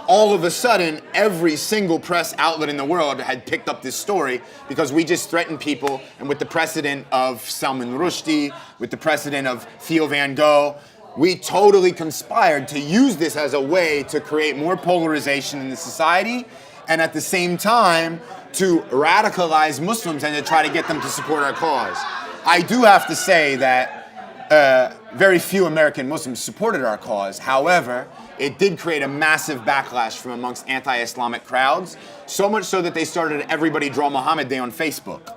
all of a sudden, every single press outlet in the world had picked up this story because we just threatened people, and with the precedent of Salman Rushdie, with the precedent of Theo Van Gogh, we totally conspired to use this as a way to create more polarization in the society, and at the same time, to radicalize Muslims and to try to get them to support our cause. I do have to say that very few American Muslims supported our cause. However, it did create a massive backlash from amongst anti-Islamic crowds, so much so that they started an Everybody Draw Muhammad Day on Facebook.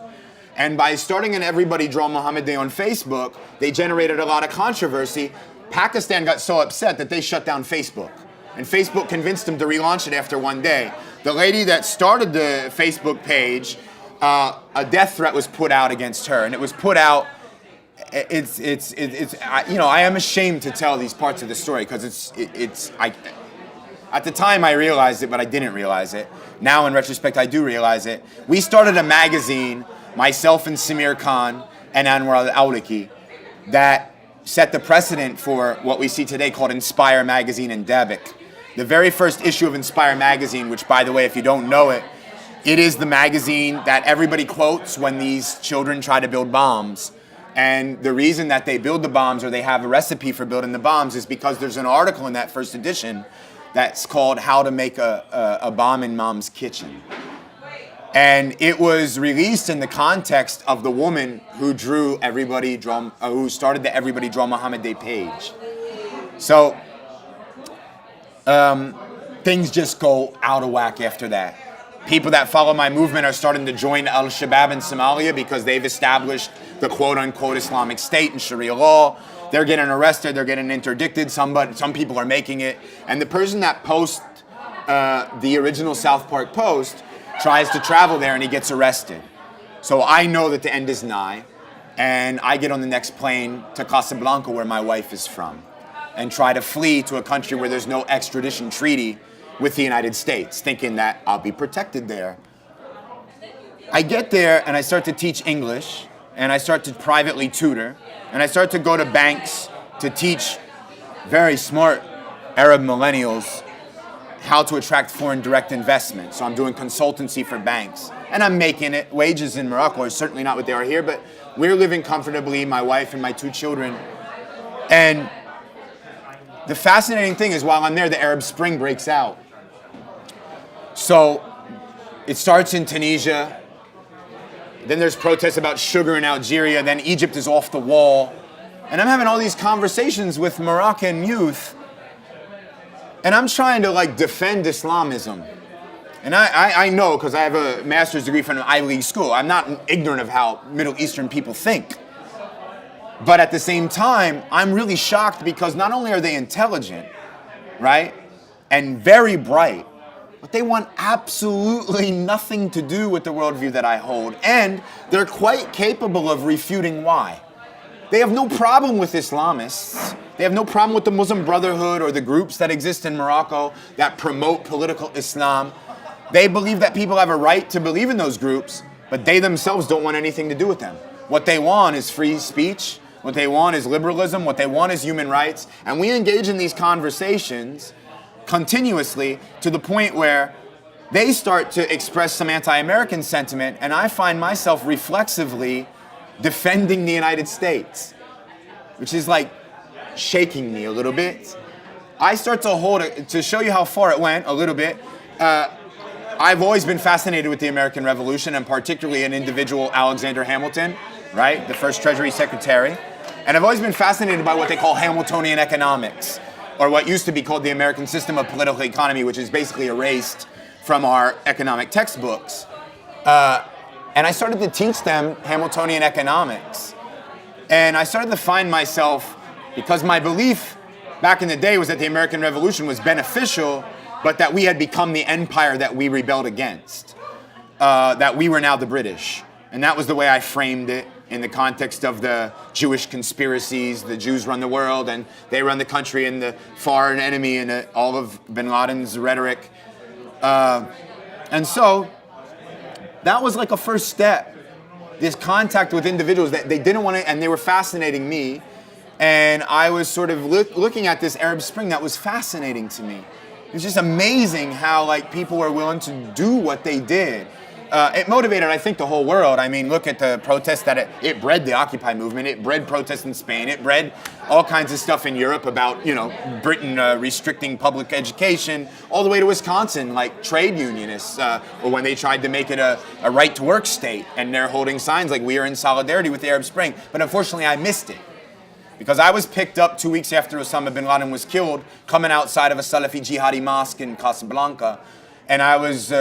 And by starting an Everybody Draw Muhammad Day on Facebook, they generated a lot of controversy. Pakistan got so upset that they shut down Facebook. And Facebook convinced them to relaunch it after one day. The lady that started the Facebook page, a death threat was put out against her, and it was put out. I am ashamed to tell these parts of the story because At the time, I realized it, but I didn't realize it. Now, in retrospect, I do realize it. We started a magazine, myself and Samir Khan and Anwar al-Awlaki, that set the precedent for what we see today called Inspire Magazine in Dabik. The very first issue of Inspire Magazine, which, by the way, if you don't know it, it is the magazine that everybody quotes when these children try to build bombs. And the reason that they build the bombs, or they have a recipe for building the bombs, is because there's an article in that first edition that's called How to Make a Bomb in Mom's Kitchen. And it was released in the context of the woman who drew who started the Everybody Draw Muhammad Day page. So things just go out of whack after that. People that follow my movement are starting to join Al-Shabaab in Somalia because they've established the quote-unquote Islamic State and Sharia law. They're getting arrested, they're getting interdicted, some people are making it. And the person that posts the original South Park post tries to travel there and he gets arrested. So I know that the end is nigh, and I get on the next plane to Casablanca, where my wife is from, and try to flee to a country where there's no extradition treaty with the United States, thinking that I'll be protected there. I get there and I start to teach English, and I start to privately tutor, and I start to go to banks to teach very smart Arab millennials how to attract foreign direct investment. So I'm doing consultancy for banks, and I'm making it. Wages in Morocco are certainly not what they are here, but we're living comfortably, my wife and my 2 children. And the fascinating thing is, while I'm there, the Arab Spring breaks out. So it starts in Tunisia, then there's protests about sugar in Algeria, then Egypt is off the wall. And I'm having all these conversations with Moroccan youth, and I'm trying to defend Islamism. And I know, because I have a master's degree from an Ivy League school, I'm not ignorant of how Middle Eastern people think. But at the same time, I'm really shocked because not only are they intelligent, right, and very bright, but they want absolutely nothing to do with the worldview that I hold. And they're quite capable of refuting why. They have no problem with Islamists. They have no problem with the Muslim Brotherhood or the groups that exist in Morocco that promote political Islam. They believe that people have a right to believe in those groups, but they themselves don't want anything to do with them. What they want is free speech. What they want is liberalism. What they want is human rights. And we engage in these conversations continuously to the point where they start to express some anti-American sentiment, and I find myself reflexively defending the United States, which is shaking me a little bit. I start to hold it, to show you how far it went a little bit. I've always been fascinated with the American Revolution, and particularly an individual, Alexander Hamilton, right? The first Treasury Secretary. And I've always been fascinated by what they call Hamiltonian economics, or what used to be called the American system of political economy, which is basically erased from our economic textbooks. And I started to teach them Hamiltonian economics. And I started to find myself, because my belief back in the day was that the American Revolution was beneficial, but that we had become the empire that we rebelled against, that we were now the British. And that was the way I framed it in the context of the Jewish conspiracies. The Jews run the world and they run the country, and the foreign enemy, and all of bin Laden's rhetoric. And so that was a first step, this contact with individuals that they didn't want to, and they were fascinating me. And I was sort of looking at this Arab Spring that was fascinating to me. It's just amazing how people were willing to do what they did. It motivated, I think, the whole world. I mean, look at the protests that it bred the Occupy movement. It bred protests in Spain. It bred all kinds of stuff in Europe about, Britain restricting public education, all the way to Wisconsin, trade unionists, or when they tried to make it a right-to-work state, and they're holding signs we are in solidarity with the Arab Spring. But unfortunately, I missed it, because I was picked up 2 weeks after Osama bin Laden was killed, coming outside of a Salafi Jihadi mosque in Casablanca. And I was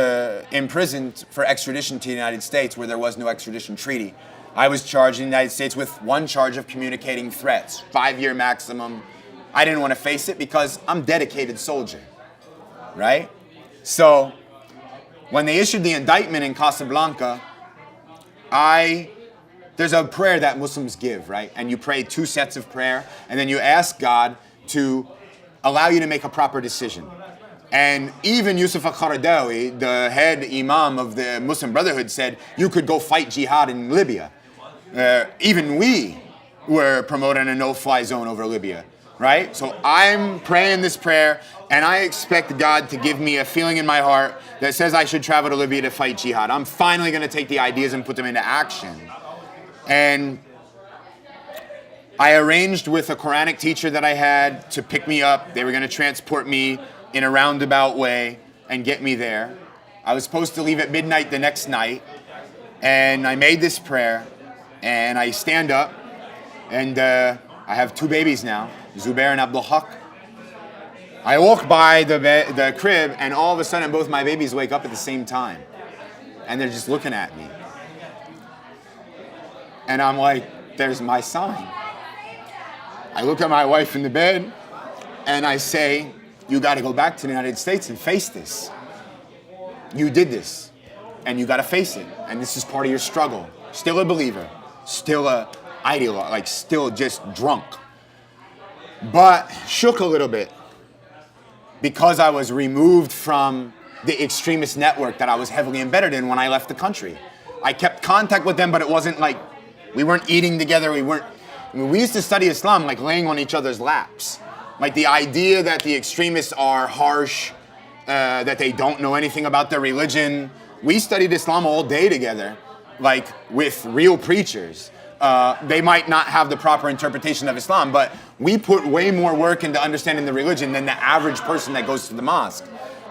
imprisoned for extradition to the United States, where there was no extradition treaty. I was charged in the United States with one charge of communicating threats, 5-year maximum. I didn't want to face it because I'm a dedicated soldier, right? So when they issued the indictment in Casablanca, there's a prayer that Muslims give, right? And you pray 2 sets of prayer, and then you ask God to allow you to make a proper decision. And even Yusuf al-Qaradawi, the head imam of the Muslim Brotherhood, said you could go fight jihad in Libya. Even we were promoting a no-fly zone over Libya, right? So I'm praying this prayer, and I expect God to give me a feeling in my heart that says I should travel to Libya to fight jihad. I'm finally going to take the ideas and put them into action. And I arranged with a Quranic teacher that I had to pick me up. They were going to transport me in a roundabout way and get me there. I was supposed to leave at midnight the next night, and I made this prayer, and I stand up, and I have 2 babies now, Zubair and Abdul Haq. I walk by the crib, and all of a sudden both my babies wake up at the same time, and they're just looking at me. And I'm like, there's my sign. I look at my wife in the bed, and I say, you got to go back to the United States and face this. You did this, and you got to face it. And this is part of your struggle. Still a believer, still a ideologue, like still just drunk. But shook a little bit because I was removed from the extremist network that I was heavily embedded in when I left the country. I kept contact with them, but it wasn't like we weren't eating together. We used to study Islam like laying on each other's laps. Like the idea that the extremists are harsh, that they don't know anything about their religion. We studied Islam all day together, like with real preachers. They might not have the proper interpretation of Islam, but we put way more work into understanding the religion than the average person that goes to the mosque.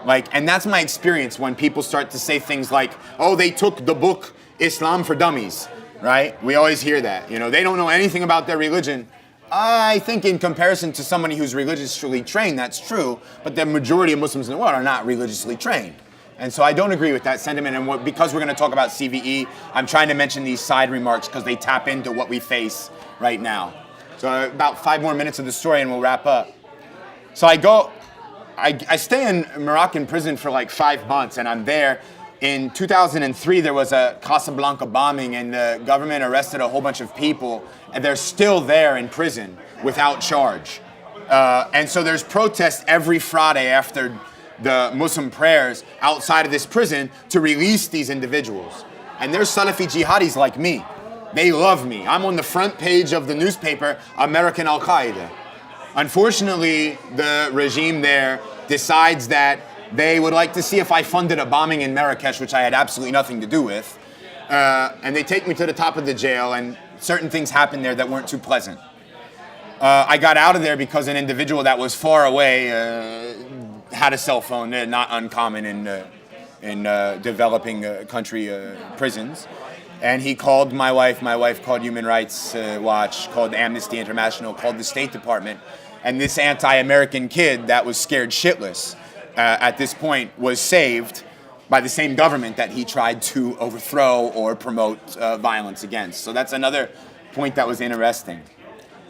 And that's my experience when people start to say things like, oh, they took the book Islam for Dummies, right? We always hear that. They don't know anything about their religion. I think in comparison to somebody who's religiously trained, that's true, but the majority of Muslims in the world are not religiously trained. And so I don't agree with that sentiment, and because we're going to talk about CVE, I'm trying to mention these side remarks because they tap into what we face right now. So about 5 more minutes of the story and we'll wrap up. So I stay in Moroccan prison for like 5 months, and I'm there. In 2003, there was a Casablanca bombing, and the government arrested a whole bunch of people, and they're still there in prison without charge. And so there's protests every Friday after the Muslim prayers outside of this prison to release these individuals. And there's Salafi jihadis like me. They love me. I'm on the front page of the newspaper, American Al-Qaeda. Unfortunately, the regime there decides that they would like to see if I funded a bombing in Marrakesh, which I had absolutely nothing to do with. And they take me to the top of the jail, and certain things happened there that weren't too pleasant. I got out of there because an individual that was far away had a cell phone, not uncommon in developing country prisons. And he called my wife called Human Rights Watch, called Amnesty International, called the State Department. And this anti-American kid that was scared shitless at this point was saved by the same government that he tried to overthrow or promote violence against. So that's another point that was interesting.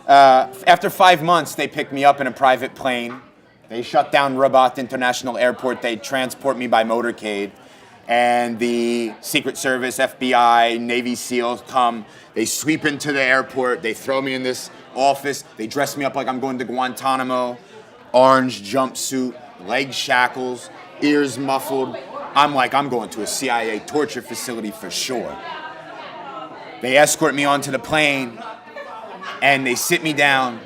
After 5 months, they picked me up in a private plane. They shut down Rabat International Airport. They transport me by motorcade. And the Secret Service, FBI, Navy SEALs come. They sweep into the airport. They throw me in this office. They dress me up like I'm going to Guantanamo. Orange jumpsuit, leg shackles, ears muffled. I'm like, I'm going to a CIA torture facility for sure. They escort me onto the plane, and they sit me down,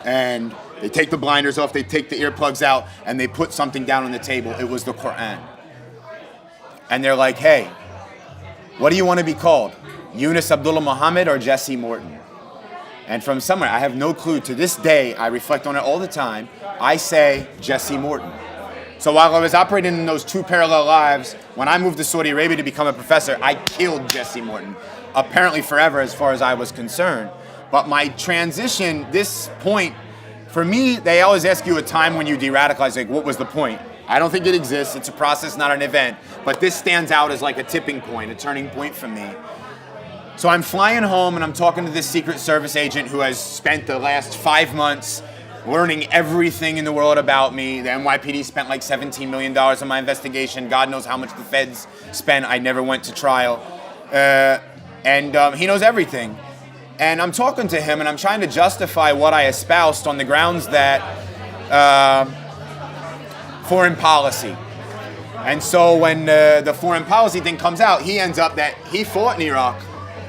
and they take the blinders off, they take the earplugs out, and they put something down on the table. It was the Quran. And they're like, hey, what do you want to be called? Yunus Abdullah Muhammad or Jesse Morton? And from somewhere, I have no clue. To this day, I reflect on it all the time. I say Jesse Morton. So while I was operating in those 2 parallel lives, when I moved to Saudi Arabia to become a professor, I killed Jesse Morton, apparently forever as far as I was concerned. But my transition, this point, for me, they always ask you a time when you de-radicalize, like, what was the point? I don't think it exists. It's a process, not an event. But this stands out as like a tipping point, a turning point for me. So I'm flying home, and I'm talking to this Secret Service agent who has spent the last 5 months learning everything in the world about me. The NYPD spent like $17 million on my investigation. God knows how much the feds spent. I never went to trial. And he knows everything. And I'm talking to him, and I'm trying to justify what I espoused on the grounds that foreign policy. And so when the foreign policy thing comes out, he ends up that he fought in Iraq.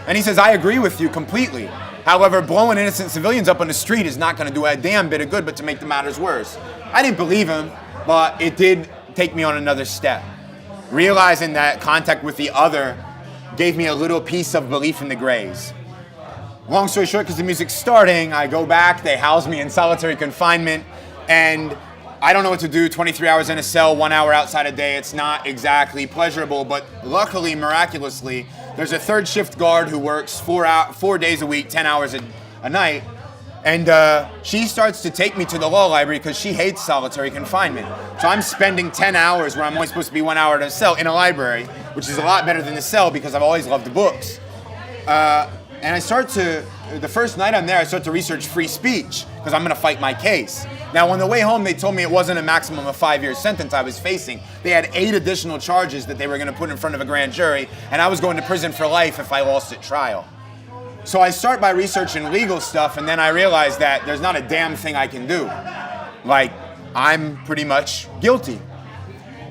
And he says, I agree with you completely. However, blowing innocent civilians up on the street is not going to do a damn bit of good but to make the matters worse. I didn't believe him, but it did take me on another step. Realizing that contact with the other gave me a little piece of belief in the grays. Long story short, because the music's starting, I go back, they house me in solitary confinement, and I don't know what to do, 23 hours in a cell, 1 hour outside a day. It's not exactly pleasurable, but luckily, miraculously, there's a third shift guard who works 4 days a week, 10 hours a night, and she starts to take me to the law library because she hates solitary confinement. So I'm spending 10 hours where I'm only supposed to be 1 hour at a cell in a library, which is a lot better than the cell because I've always loved the books. And the first night I'm there, I start to research free speech because I'm going to fight my case. Now, on the way home, they told me it wasn't a maximum of 5-year sentence I was facing. They had 8 additional charges that they were going to put in front of a grand jury, and I was going to prison for life if I lost at trial. So I start by researching legal stuff, and then I realize that there's not a damn thing I can do. Like, I'm pretty much guilty.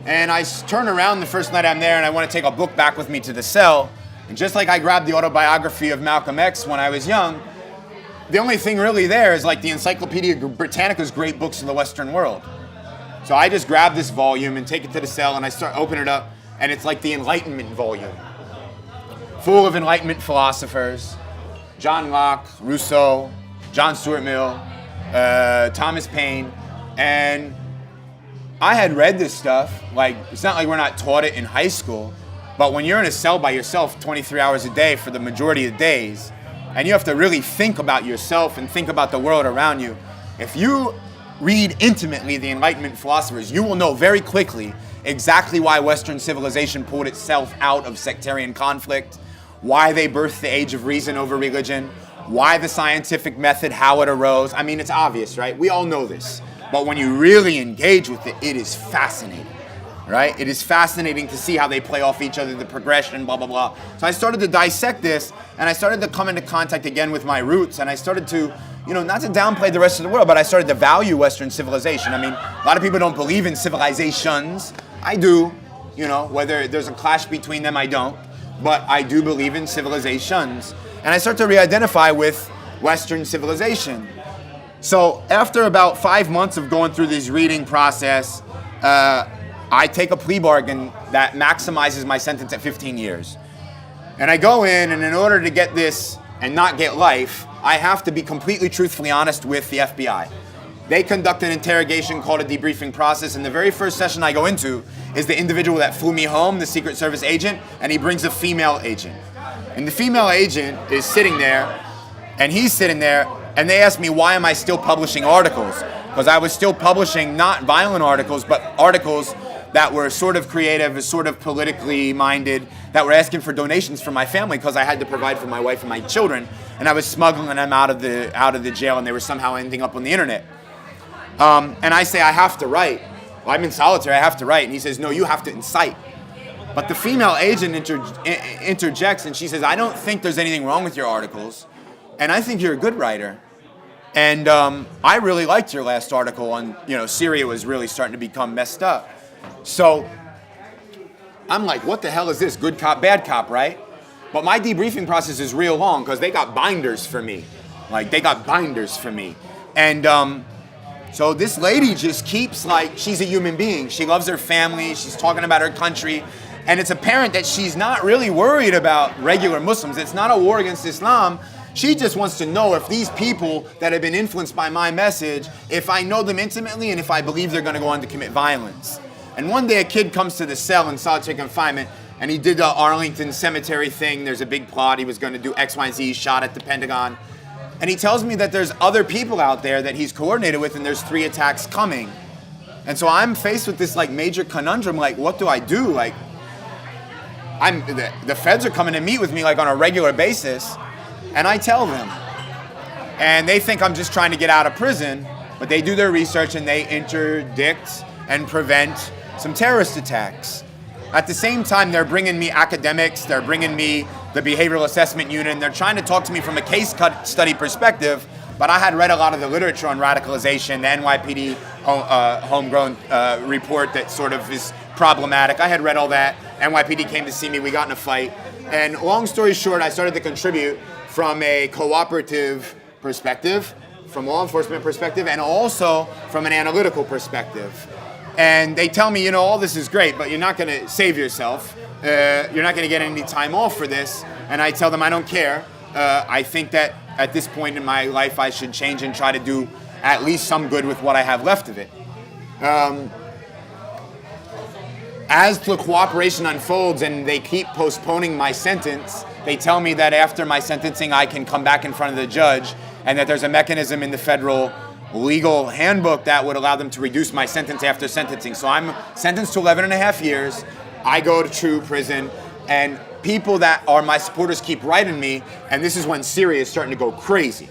And I turn around the first night I'm there, and I want to take a book back with me to the cell. And just like I grabbed the autobiography of Malcolm X when I was young, the only thing really there is like the Encyclopedia Britannica's great books in the Western world. So I just grab this volume and take it to the cell, and I start opening it up, and it's like the Enlightenment volume, full of Enlightenment philosophers. John Locke, Rousseau, John Stuart Mill, Thomas Paine, and I had read this stuff. Like, it's not like we're not taught it in high school, but when you're in a cell by yourself 23 hours a day for the majority of days, and you have to really think about yourself and think about the world around you, if you read intimately the Enlightenment philosophers, you will know very quickly exactly why Western civilization pulled itself out of sectarian conflict, why they birthed the age of reason over religion, why the scientific method, how it arose. I mean, it's obvious, right? We all know this. But when you really engage with it, it is fascinating, right? It is fascinating to see how they play off each other, the progression, blah, blah, blah. So I started to dissect this, and I started to come into contact again with my roots, and I started to, not to downplay the rest of the world, but I started to value Western civilization. I mean, a lot of people don't believe in civilizations. I do, whether there's a clash between them, I don't. But I do believe in civilizations. And I start to re-identify with Western civilization. So after about 5 months of going through this reading process, I take a plea bargain that maximizes my sentence at 15 years. And I go in, and in order to get this and not get life, I have to be completely truthfully honest with the FBI. They conduct an interrogation called a debriefing process, and the very first session I go into is the individual that flew me home, the Secret Service agent, and he brings a female agent. And the female agent is sitting there, and he's sitting there, and they ask me, why am I still publishing articles? Because I was still publishing not violent articles, but articles that were sort of creative, sort of politically minded, that were asking for donations from my family because I had to provide for my wife and my children, and I was smuggling them out of the jail, and they were somehow ending up on the internet. And I say, I have to write. Well, I'm in solitary, I have to write. And he says, no, you have to incite. But the female agent interjects, and she says, I don't think there's anything wrong with your articles, and I think you're a good writer. And I really liked your last article on, Syria was really starting to become messed up. So I'm like, what the hell is this? Good cop, bad cop, right? But my debriefing process is real long because they got binders for me. And so this lady just keeps she's a human being. She loves her family. She's talking about her country. And it's apparent that she's not really worried about regular Muslims. It's not a war against Islam. She just wants to know if these people that have been influenced by my message, if I know them intimately and if I believe they're going to go on to commit violence. And one day a kid comes to the cell in solitary confinement, and he did the Arlington Cemetery thing. There's a big plot. He was going to do X, Y, and Z, shot at the Pentagon. And he tells me that there's other people out there that he's coordinated with, and there's 3 attacks coming. And so I'm faced with this major conundrum, what do I do? The feds are coming to meet with me on a regular basis, and I tell them. And they think I'm just trying to get out of prison, but they do their research and they interdict and prevent some terrorist attacks. At the same time, they're bringing me academics, they're bringing me the behavioral assessment unit, and they're trying to talk to me from a case study perspective but I had read a lot of the literature on radicalization, the NYPD homegrown report that sort of is problematic. I had read all that. NYPD came to see me, we got in a fight. And long story short, I started to contribute from a cooperative perspective, from law enforcement perspective, and also from an analytical perspective. And they tell me, all this is great, but you're not going to save yourself. You're not going to get any time off for this. And I tell them I don't care. I think that at this point in my life, I should change and try to do at least some good with what I have left of it. As the cooperation unfolds and they keep postponing my sentence, they tell me that after my sentencing, I can come back in front of the judge and that there's a mechanism in the federal legal handbook that would allow them to reduce my sentence after sentencing. So I'm sentenced to 11 and a half years. I go to prison, and people that are my supporters keep writing me, and this is when Syria is starting to go crazy,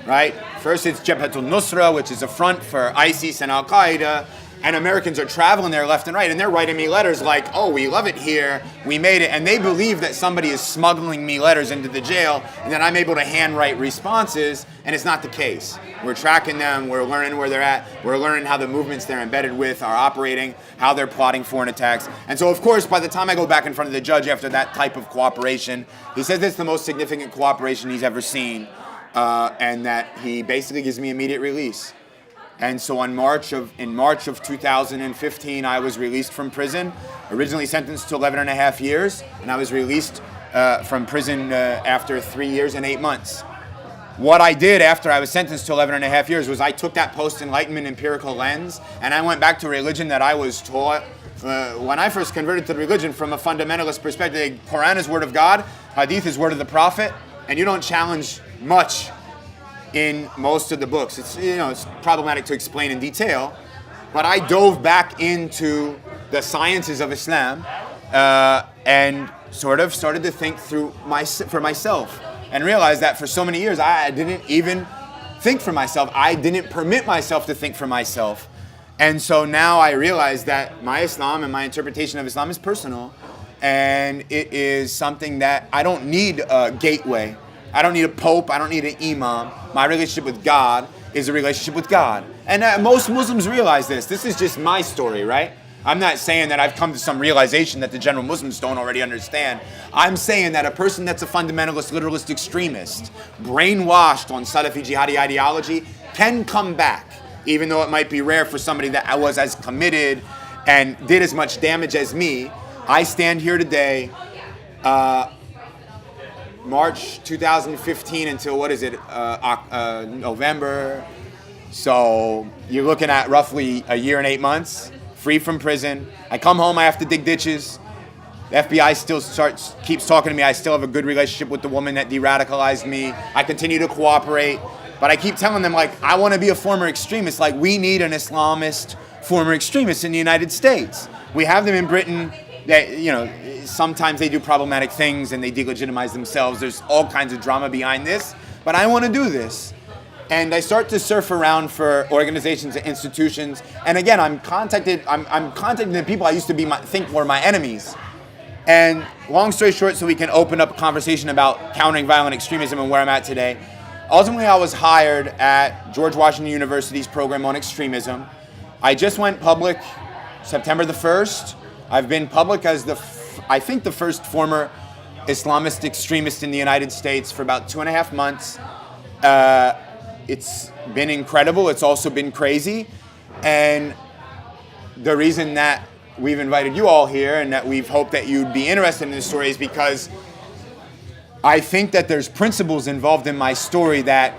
right? First it's Jabhat al-Nusra, which is a front for ISIS and Al-Qaeda, and Americans are traveling there left and right, and they're writing me letters like, oh, we love it here, we made it, and they believe that somebody is smuggling me letters into the jail, and that I'm able to handwrite responses, and it's not the case. We're tracking them, we're learning where they're at, we're learning how the movements they're embedded with are operating, how they're plotting foreign attacks. And so, of course, by the time I go back in front of the judge after that type of cooperation, he says it's the most significant cooperation he's ever seen, and that he basically gives me immediate release. And so in March of 2015, I was released from prison, originally sentenced to 11 and a half years, and I was released from prison after 3 years and 8 months. What I did after I was sentenced to 11 and a half years was I took that post-Enlightenment empirical lens, and I went back to religion that I was taught when I first converted to the religion from a fundamentalist perspective. The Quran is word of God, Hadith is word of the Prophet, and you don't challenge much in most of the books. It's problematic to explain in detail, but I dove back into the sciences of Islam and sort of started to think through for myself, and realized that for so many years I didn't even think for myself. I didn't permit myself to think for myself. And so now I realize that my Islam and my interpretation of Islam is personal, and it is something that I don't need a gateway. I don't need a pope, I don't need an imam. My relationship with God is a relationship with God. And most Muslims realize this. This is just my story, right? I'm not saying that I've come to some realization that the general Muslims don't already understand. I'm saying that a person that's a fundamentalist, literalist extremist, brainwashed on Salafi Jihadi ideology, can come back, even though it might be rare for somebody that was as committed and did as much damage as me. I stand here today, March 2015 until, November. So you're looking at roughly a year and 8 months, free from prison. I come home, I have to dig ditches. The FBI still keeps talking to me. I still have a good relationship with the woman that de-radicalized me. I continue to cooperate, but I keep telling them, I want to be a former extremist. We need an Islamist former extremist in the United States. We have them in Britain. That, sometimes they do problematic things and they delegitimize themselves. There's all kinds of drama behind this, but I want to do this. And I start to surf around for organizations and institutions. And again, I'm contacting the people I used to think were my enemies. And long story short, so we can open up a conversation about countering violent extremism and where I'm at today. Ultimately, I was hired at George Washington University's program on extremism. I just went public September the 1st. I've been public as I think the first former Islamist extremist in the United States for about 2.5 months. It's been incredible. It's also been crazy. And the reason that we've invited you all here and that we've hoped that you'd be interested in this story is because I think that there's principles involved in my story that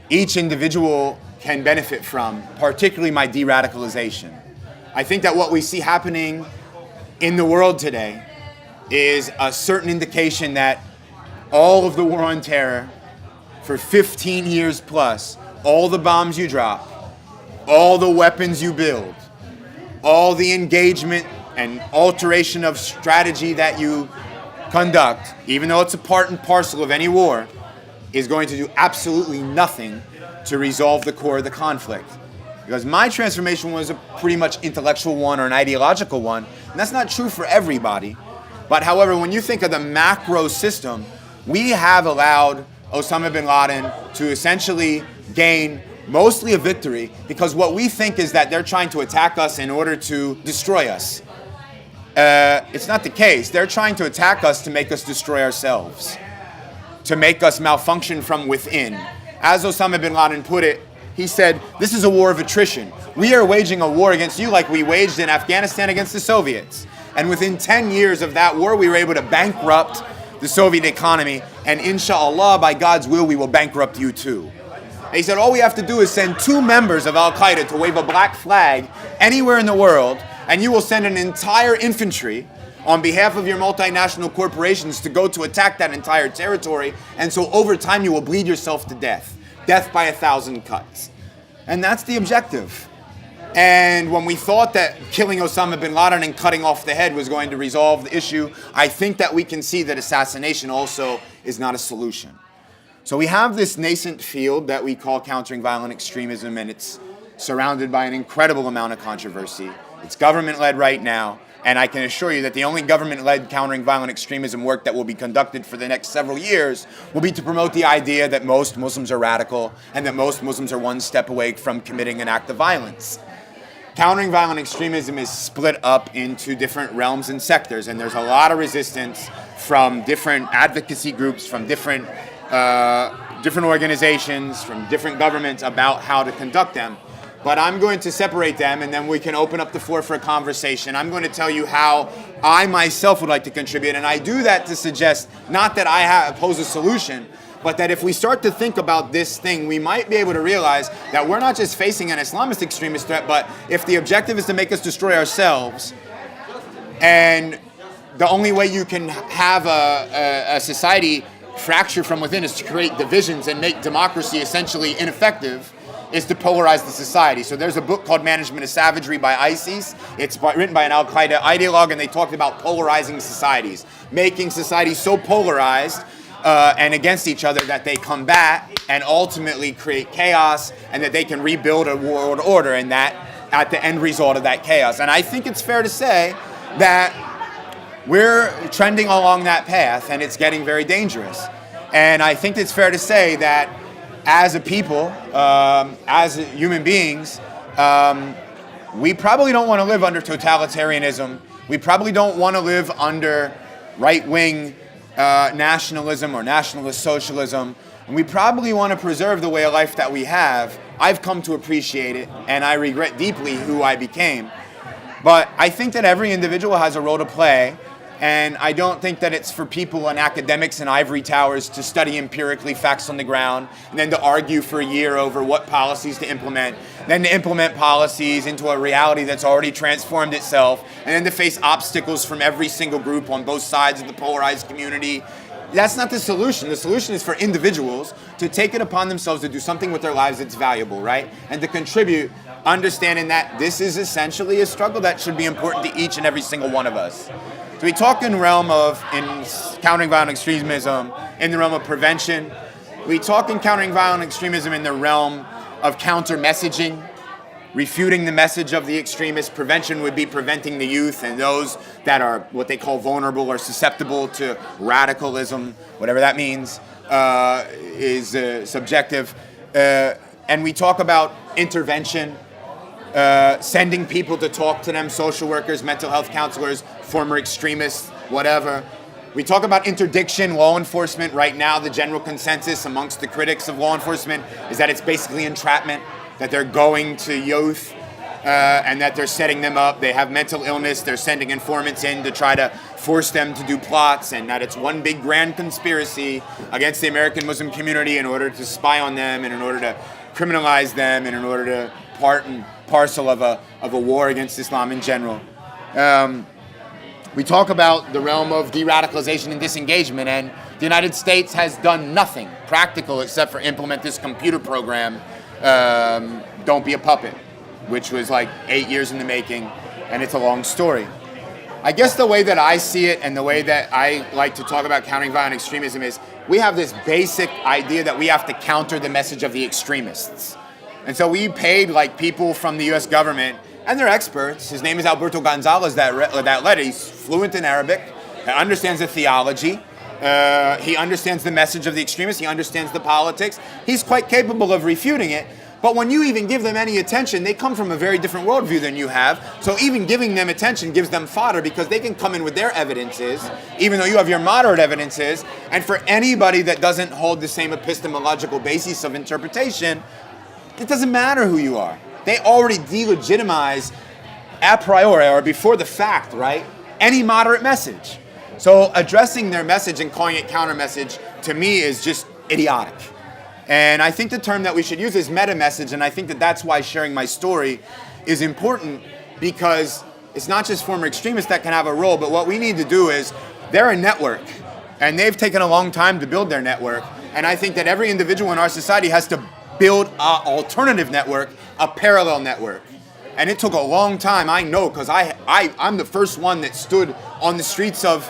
each individual can benefit from, particularly my de-radicalization. I think that what we see happening in the world today is a certain indication that all of the war on terror for 15 years plus, all the bombs you drop, all the weapons you build, all the engagement and alteration of strategy that you conduct, even though it's a part and parcel of any war, is going to do absolutely nothing to resolve the core of the conflict. Because my transformation was a pretty much intellectual one or an ideological one, and that's not true for everybody. But however, when you think of the macro system, we have allowed Osama bin Laden to essentially gain mostly a victory, because what we think is that they're trying to attack us in order to destroy us. It's not the case. They're trying to attack us to make us destroy ourselves, to make us malfunction from within. As Osama bin Laden put it, he said, this is a war of attrition. We are waging a war against you like we waged in Afghanistan against the Soviets. And within 10 years of that war, we were able to bankrupt the Soviet economy. And inshallah, by God's will, we will bankrupt you too. And he said, all we have to do is send 2 members of Al-Qaeda to wave a black flag anywhere in the world, and you will send an entire infantry on behalf of your multinational corporations to go to attack that entire territory. And so over time, you will bleed yourself to death. Death by 1,000 cuts. And that's the objective. And when we thought that killing Osama bin Laden and cutting off the head was going to resolve the issue, I think that we can see that assassination also is not a solution. So we have this nascent field that we call countering violent extremism, and it's surrounded by an incredible amount of controversy. It's government-led right now, and I can assure you that the only government-led countering violent extremism work that will be conducted for the next several years will be to promote the idea that most Muslims are radical and that most Muslims are one step away from committing an act of violence. Countering violent extremism is split up into different realms and sectors, and there's a lot of resistance from different advocacy groups, from different organizations, from different governments about how to conduct them. But I'm going to separate them, and then we can open up the floor for a conversation. I'm going to tell you how I myself would like to contribute, and I do that to suggest not that I pose a solution, but that if we start to think about this thing, we might be able to realize that we're not just facing an Islamist extremist threat, but if the objective is to make us destroy ourselves, and the only way you can have a society fracture from within is to create divisions and make democracy essentially ineffective, is to polarize the society. So there's a book called Management of Savagery by ISIS. It's written by an Al-Qaeda ideologue, and they talked about polarizing societies, making societies so polarized and against each other that they combat and ultimately create chaos, and that they can rebuild a world order, and that at the end result of that chaos. And I think it's fair to say that we're trending along that path, and it's getting very dangerous. And I think it's fair to say that as a people, as human beings, we probably don't want to live under totalitarianism. We probably don't want to live under right-wing nationalism or nationalist socialism. And we probably want to preserve the way of life that we have. I've come to appreciate it, and I regret deeply who I became. But I think that every individual has a role to play. And I don't think that it's for people and academics in ivory towers to study empirically facts on the ground, and then to argue for a year over what policies to implement, then to implement policies into a reality that's already transformed itself, and then to face obstacles from every single group on both sides of the polarized community. That's not the solution. The solution is for individuals to take it upon themselves to do something with their lives that's valuable, right? And to contribute, understanding that this is essentially a struggle that should be important to each and every single one of us. So we talk in countering violent extremism, in the realm of prevention. We talk in countering violent extremism in the realm of counter-messaging, refuting the message of the extremists. Prevention would be preventing the youth and those that are what they call vulnerable or susceptible to radicalism, whatever that means, is subjective. And we talk about intervention, sending people to talk to them, social workers, mental health counselors, former extremists, whatever. We talk about interdiction, law enforcement. Right now, the general consensus amongst the critics of law enforcement is that it's basically entrapment, that they're going to youth and that they're setting them up. They have mental illness. They're sending informants in to try to force them to do plots, and that it's one big grand conspiracy against the American Muslim community in order to spy on them and in order to criminalize them and in order to part and parcel of a war against Islam in general. We talk about the realm of de-radicalization and disengagement, and the United States has done nothing practical except for implement this computer program, Don't Be a Puppet, which was like 8 years in the making, and it's a long story. I guess the way that I see it and the way that I like to talk about countering violent extremism is we have this basic idea that we have to counter the message of the extremists. And so we paid like people from the US government, and they're experts. His name is Alberto Gonzalez that led it. He's fluent in Arabic, understands the theology, He understands the message of the extremists. He understands the politics. He's quite capable of refuting it. But when you even give them any attention, they come from a very different worldview than you have. So even giving them attention gives them fodder because they can come in with their evidences, even though you have your moderate evidences. And for anybody that doesn't hold the same epistemological basis of interpretation, it doesn't matter who you are. They already delegitimize a priori or before the fact, right? Any moderate message. So addressing their message and calling it counter message to me is just idiotic. And I think the term that we should use is meta message, and I think that that's why sharing my story is important, because it's not just former extremists that can have a role, but what we need to do is, they're a network, and they've taken a long time to build their network, and I think that every individual in our society has to build an alternative network, a parallel network. And it took a long time, I know, because I'm the first one that stood on the streets of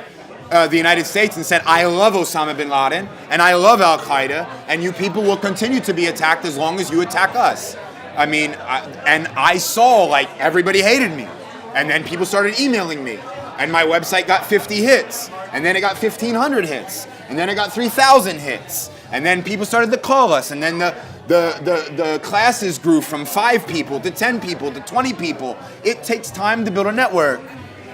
the United States and said, I love Osama bin Laden, and I love Al-Qaeda, and you people will continue to be attacked as long as you attack us. I mean, I saw, like, everybody hated me. And then people started emailing me. And my website got 50 hits. And then it got 1,500 hits. And then it got 3,000 hits. And then people started to call us. And then the classes grew from 5 people to 10 people to 20 people. It takes time to build a network.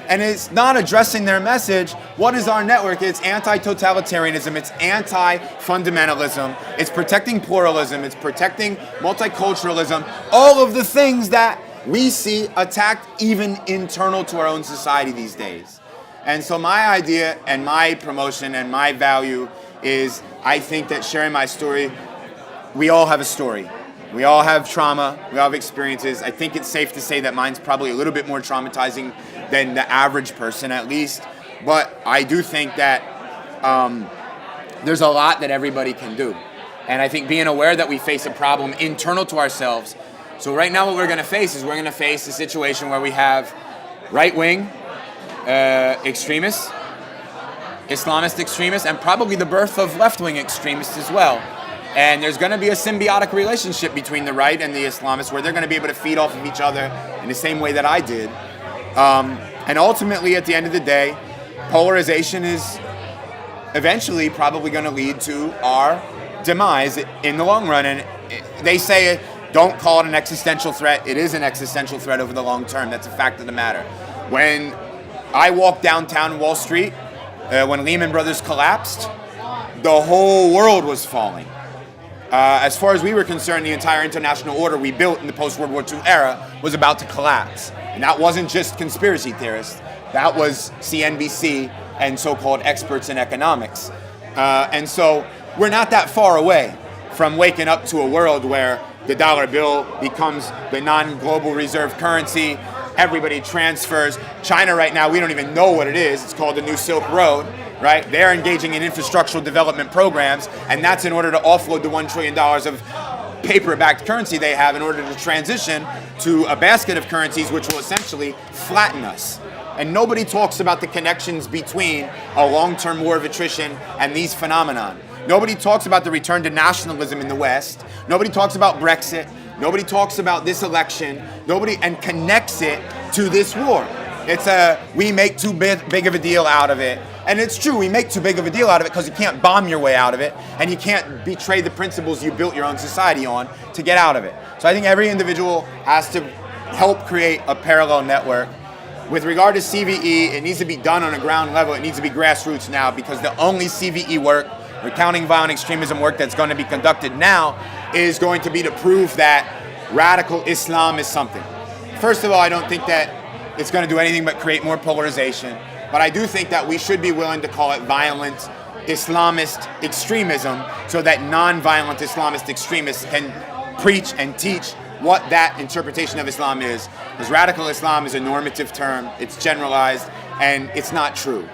And it's not addressing their message. What is our network? It's anti-totalitarianism, it's anti-fundamentalism, it's protecting pluralism, it's protecting multiculturalism, all of the things that we see attacked even internal to our own society these days. And so my idea and my promotion and my value is, I think that sharing my story, we all have a story. We all have trauma, we all have experiences. I think it's safe to say that mine's probably a little bit more traumatizing than the average person, at least. But I do think that there's a lot that everybody can do. And I think being aware that we face a problem internal to ourselves. So right now what we're going to face is we're going to face a situation where we have right-wing extremists, Islamist extremists, and probably the birth of left-wing extremists as well. And there's going to be a symbiotic relationship between the right and the Islamists where they're going to be able to feed off of each other in the same way that I did. And ultimately, at the end of the day, polarization is eventually probably going to lead to our demise in the long run. And they say, don't call it an existential threat. It is an existential threat over the long term. That's a fact of the matter. When I walked downtown Wall Street, when Lehman Brothers collapsed, the whole world was falling. As far as we were concerned, the entire international order we built in the post-World War II era was about to collapse. And that wasn't just conspiracy theorists. That was CNBC and so-called experts in economics. And so we're not that far away from waking up to a world where the dollar bill becomes the non-global reserve currency. Everybody transfers. China right now, we don't even know what it is. It's called the New Silk Road. Right? They're engaging in infrastructural development programs, and that's in order to offload the $1 trillion of paper-backed currency they have in order to transition to a basket of currencies which will essentially flatten us. And nobody talks about the connections between a long-term war of attrition and these phenomenon. Nobody talks about the return to nationalism in the West. Nobody talks about Brexit. Nobody talks about this election. And connects it to this war. It's we make too big of a deal out of it. And it's true, we make too big of a deal out of it because you can't bomb your way out of it, and you can't betray the principles you built your own society on to get out of it. So I think every individual has to help create a parallel network. With regard to CVE, it needs to be done on a ground level. It needs to be grassroots now, because the only CVE work, or countering violent extremism work, that's going to be conducted now is going to be to prove that radical Islam is something. First of all, I don't think that it's going to do anything but create more polarization. But I do think that we should be willing to call it violent Islamist extremism so that non-violent Islamist extremists can preach and teach what that interpretation of Islam is. Because radical Islam is a normative term, it's generalized, and it's not true.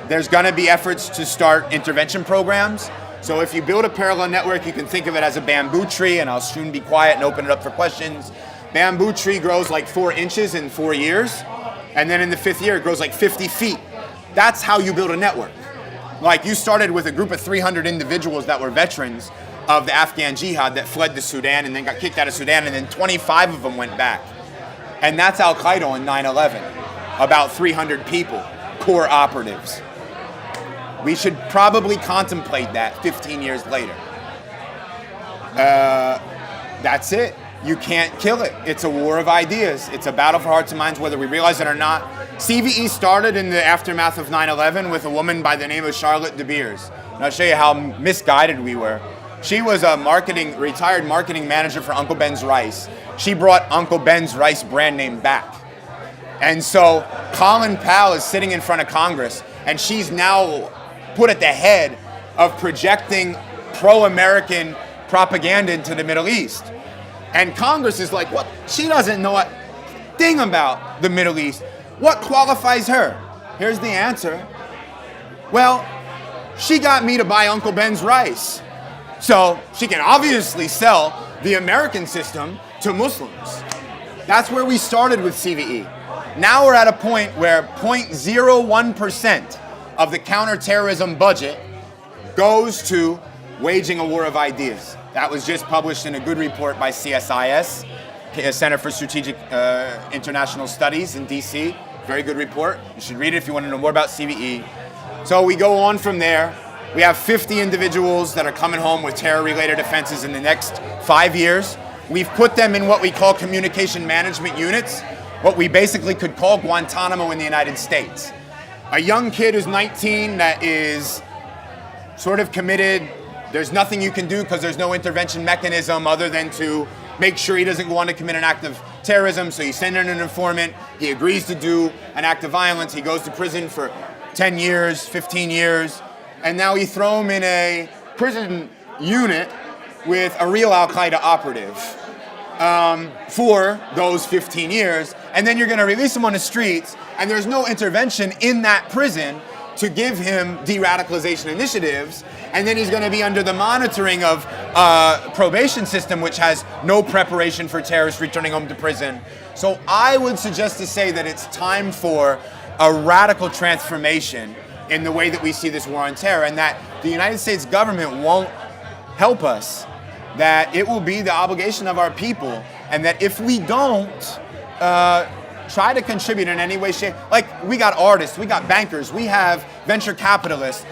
There's going to be efforts to start intervention programs. So if you build a parallel network, you can think of it as a bamboo tree, and I'll soon be quiet and open it up for questions. Bamboo tree grows like 4 inches in 4 years. And then in the 5th year, it grows like 50 feet. That's how you build a network. Like, you started with a group of 300 individuals that were veterans of the Afghan Jihad that fled to Sudan and then got kicked out of Sudan, and then 25 of them went back. And that's Al-Qaeda on 9/11. About 300 people, core operatives. We should probably contemplate that 15 years later. That's it. You can't kill it. It's a war of ideas. It's a battle for hearts and minds, whether we realize it or not. CVE started in the aftermath of 9/11 with a woman by the name of Charlotte De Beers. And I'll show you how misguided we were. She was a retired marketing manager for Uncle Ben's Rice. She brought Uncle Ben's Rice brand name back. And so Colin Powell is sitting in front of Congress, and she's now put at the head of projecting pro-American propaganda into the Middle East. And Congress is like, what? She doesn't know a thing about the Middle East. What qualifies her? Here's the answer. Well, she got me to buy Uncle Ben's Rice. So she can obviously sell the American system to Muslims. That's where we started with CVE. Now we're at a point where 0.01% of the counterterrorism budget goes to waging a war of ideas. That was just published in a good report by CSIS, Center for Strategic International Studies in DC. Very good report. You should read it if you want to know more about CVE. So we go on from there. We have 50 individuals that are coming home with terror-related offenses in the next 5 years. We've put them in what we call communication management units, what we basically could call Guantanamo in the United States. A young kid who's 19 that is sort of committed. There's nothing you can do because there's no intervention mechanism other than to make sure he doesn't go on to commit an act of terrorism. So you send in an informant, he agrees to do an act of violence, he goes to prison for 10 years, 15 years, and now you throw him in a prison unit with a real Al-Qaeda operative for those 15 years, and then you're going to release him on the streets, and there's no intervention in that prison to give him de-radicalization initiatives, and then he's going to be under the monitoring of probation system, which has no preparation for terrorists returning home to prison. So I would suggest to say that it's time for a radical transformation in the way that we see this war on terror, and that the United States government won't help us, that it will be the obligation of our people, and that if we don't try to contribute in any way, shape, like we got artists, we got bankers, we have venture capitalists,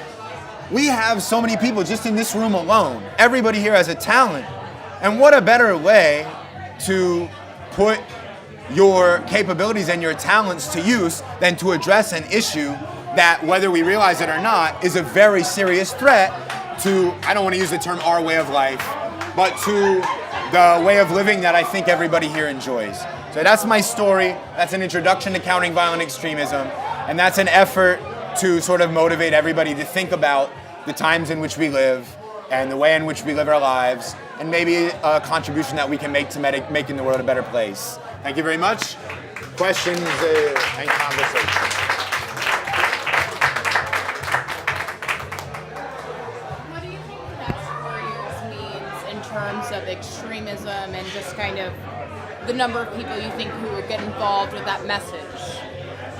we have so many people just in this room alone. Everybody here has a talent. And what a better way to put your capabilities and your talents to use than to address an issue that, whether we realize it or not, is a very serious threat to, I don't want to use the term our way of life, but to the way of living that I think everybody here enjoys. So that's my story. That's an introduction to countering violent extremism. And that's an effort to sort of motivate everybody to think about the times in which we live and the way in which we live our lives, and maybe a contribution that we can make to making the world a better place. Thank you very much. Questions and conversations. What do you think the next 4 years means in terms of extremism and just kind of the number of people you think who would get involved with that message?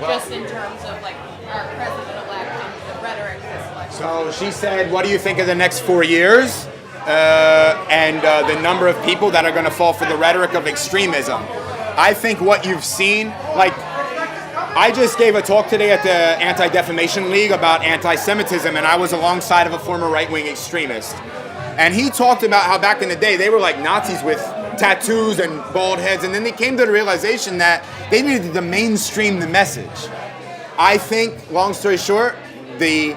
Well, just in terms of like our president-elect and the rhetoric this election. So she said, what do you think of the next 4 years? And the number of people that are going to fall for the rhetoric of extremism. I think what you've seen, like, I just gave a talk today at the Anti-Defamation League about anti-Semitism, and I was alongside of a former right-wing extremist. And he talked about how back in the day, they were like Nazis with tattoos and bald heads, and then they came to the realization that they needed to mainstream the message. I think, long story short, the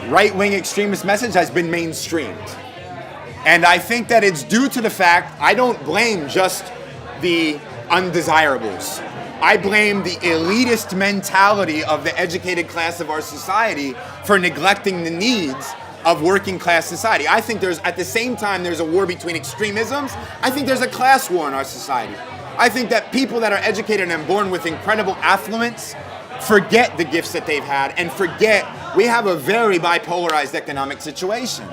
right-wing extremist message has been mainstreamed. And I think that it's due to the fact, I don't blame just the undesirables. I blame the elitist mentality of the educated class of our society for neglecting the needs of working class society. I think at the same time there's a war between extremisms, I think there's a class war in our society. I think that people that are educated and born with incredible affluence forget the gifts that they've had and forget we have a very bipolarized economic situation.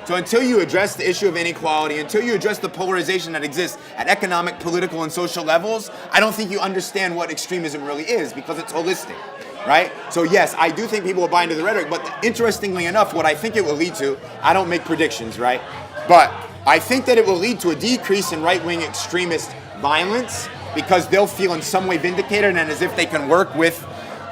So until you address the issue of inequality, until you address the polarization that exists at economic, political, and social levels, I don't think you understand what extremism really is, because it's holistic, right? So yes, I do think people will buy into the rhetoric, but interestingly enough, what I think it will lead to, I don't make predictions, right? But I think that it will lead to a decrease in right-wing extremist violence, because they'll feel in some way vindicated and as if they can work with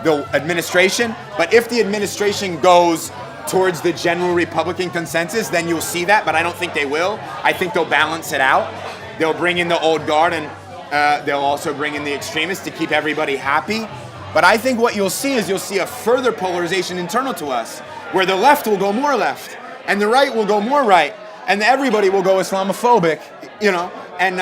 the administration. But if the administration goes towards the general Republican consensus, then you'll see that, but I don't think they will. I think they'll balance it out. They'll bring in the old guard, and they'll also bring in the extremists to keep everybody happy. But I think what you'll see is a further polarization internal to us, where the left will go more left, and the right will go more right, and everybody will go Islamophobic, and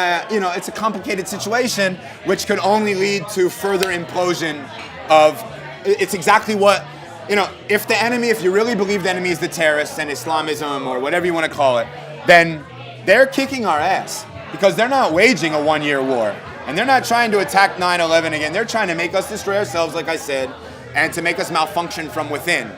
it's a complicated situation, which could only lead to further implosion of, it's exactly what, if you really believe the enemy is the terrorists and Islamism or whatever you want to call it, then they're kicking our ass, because they're not waging a one-year war, and they're not trying to attack 9/11 again. They're trying to make us destroy ourselves, like I said, and to make us malfunction from within.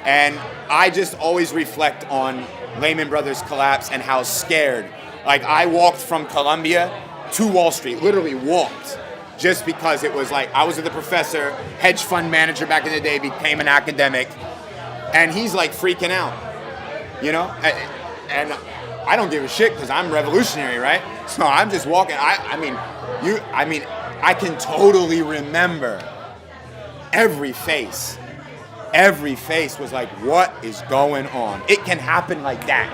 And I just always reflect on Lehman Brothers collapse and how scared. Like, I walked from Columbia to Wall Street, literally walked, just because it was like, I was with a professor, hedge fund manager back in the day, became an academic, and he's like freaking out, and I don't give a shit because I'm revolutionary, right? So I'm just walking. I can totally remember every face. Every face was like, what is going on? It can happen like that.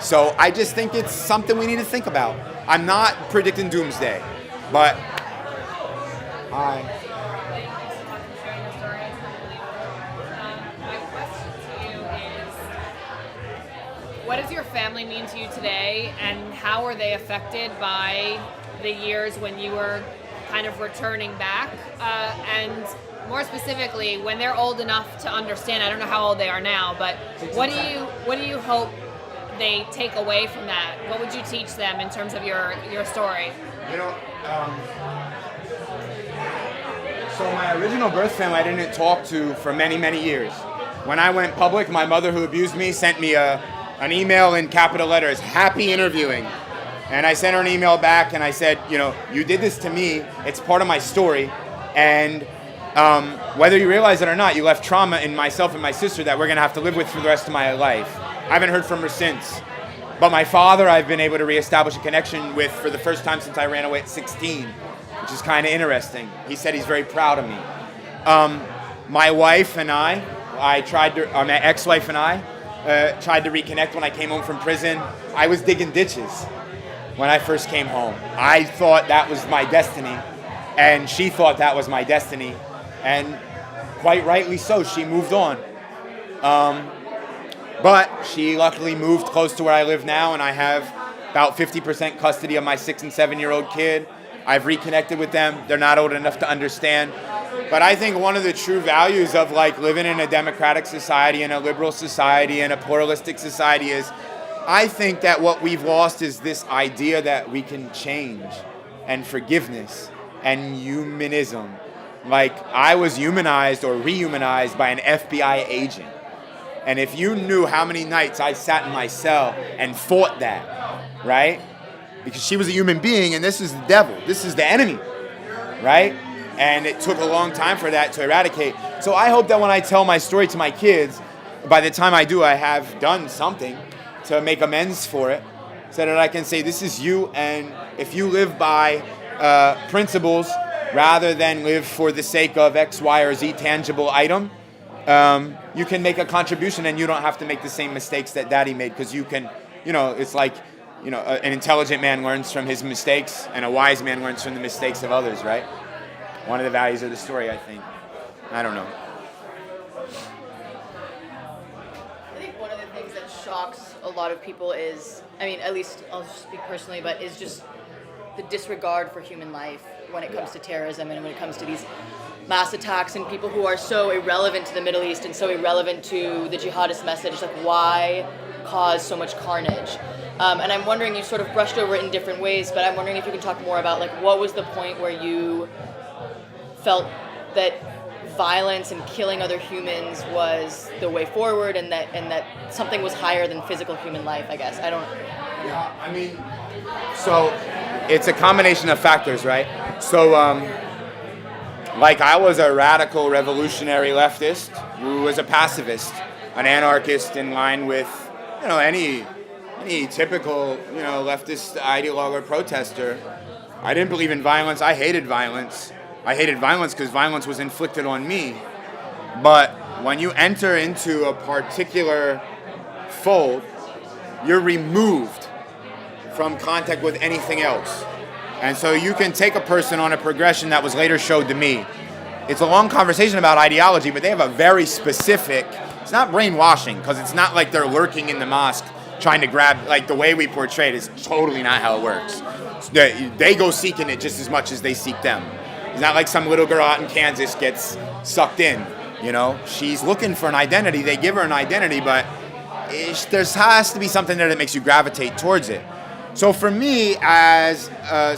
So I just think it's something we need to think about. I'm not predicting doomsday, but Thank you so much for sharing your story. I can't believe it. My question to you is, what does your family mean to you today, and how were they affected by the years when you were kind of returning back? And more specifically, when they're old enough to understand, I don't know how old they are now, but what do you hope they take away from that? What would you teach them in terms of your story? So my original birth family I didn't talk to for many, many years. When I went public, my mother, who abused me, sent me an email in capital letters, happy interviewing. And I sent her an email back and I said, you did this to me, it's part of my story, and whether you realize it or not, you left trauma in myself and my sister that we're gonna have to live with for the rest of my life. I haven't heard from her since. But my father, I've been able to reestablish a connection with for the first time since I ran away at 16, which is kind of interesting. He said he's very proud of me. My wife and my ex-wife and I tried to reconnect when I came home from prison. I was digging ditches when I first came home. I thought that was my destiny, and she thought that was my destiny, and quite rightly so. She moved on. But she luckily moved close to where I live now, and I have about 50% custody of my 6 and 7-year-old kid. I've reconnected with them. They're not old enough to understand. But I think one of the true values of living in a democratic society and a liberal society and a pluralistic society is, I think that what we've lost is this idea that we can change, and forgiveness and humanism. I was humanized or rehumanized by an FBI agent. And if you knew how many nights I sat in my cell and fought that, right? Because she was a human being, and this is the devil. This is the enemy, right? And it took a long time for that to eradicate. So I hope that when I tell my story to my kids, by the time I do, I have done something to make amends for it, so that I can say, this is you, and if you live by principles rather than live for the sake of X, Y, or Z tangible item, you can make a contribution, and you don't have to make the same mistakes that Daddy made, because you can, it's like, an intelligent man learns from his mistakes, and a wise man learns from the mistakes of others, right? One of the values of the story, I think. I don't know. I think one of the things that shocks a lot of people is, at least I'll speak personally, but is just the disregard for human life when it comes to terrorism and when it comes to these mass attacks and people who are so irrelevant to the Middle East and so irrelevant to the jihadist message. Why cause so much carnage? And I'm wondering, you sort of brushed over it in different ways, but I'm wondering if you can talk more about what was the point where you felt that violence and killing other humans was the way forward, and that something was higher than physical human life, I guess. I don't... Yeah, so it's a combination of factors, right? So, I was a radical revolutionary leftist who was a pacifist, an anarchist in line with, any typical, leftist ideologue or protester. I didn't believe in violence. I hated violence. I hated violence because violence was inflicted on me. But when you enter into a particular fold, you're removed from contact with anything else. And so you can take a person on a progression that was later showed to me. It's a long conversation about ideology, but they have a very specific, it's not brainwashing, because it's not like they're lurking in the mosque trying to grab, like the way we portray it is totally not how it works. They go seeking it just as much as they seek them. It's not like some little girl out in Kansas gets sucked in, you know? She's looking for an identity, they give her an identity, but there has to be something there that makes you gravitate towards it. So for me, as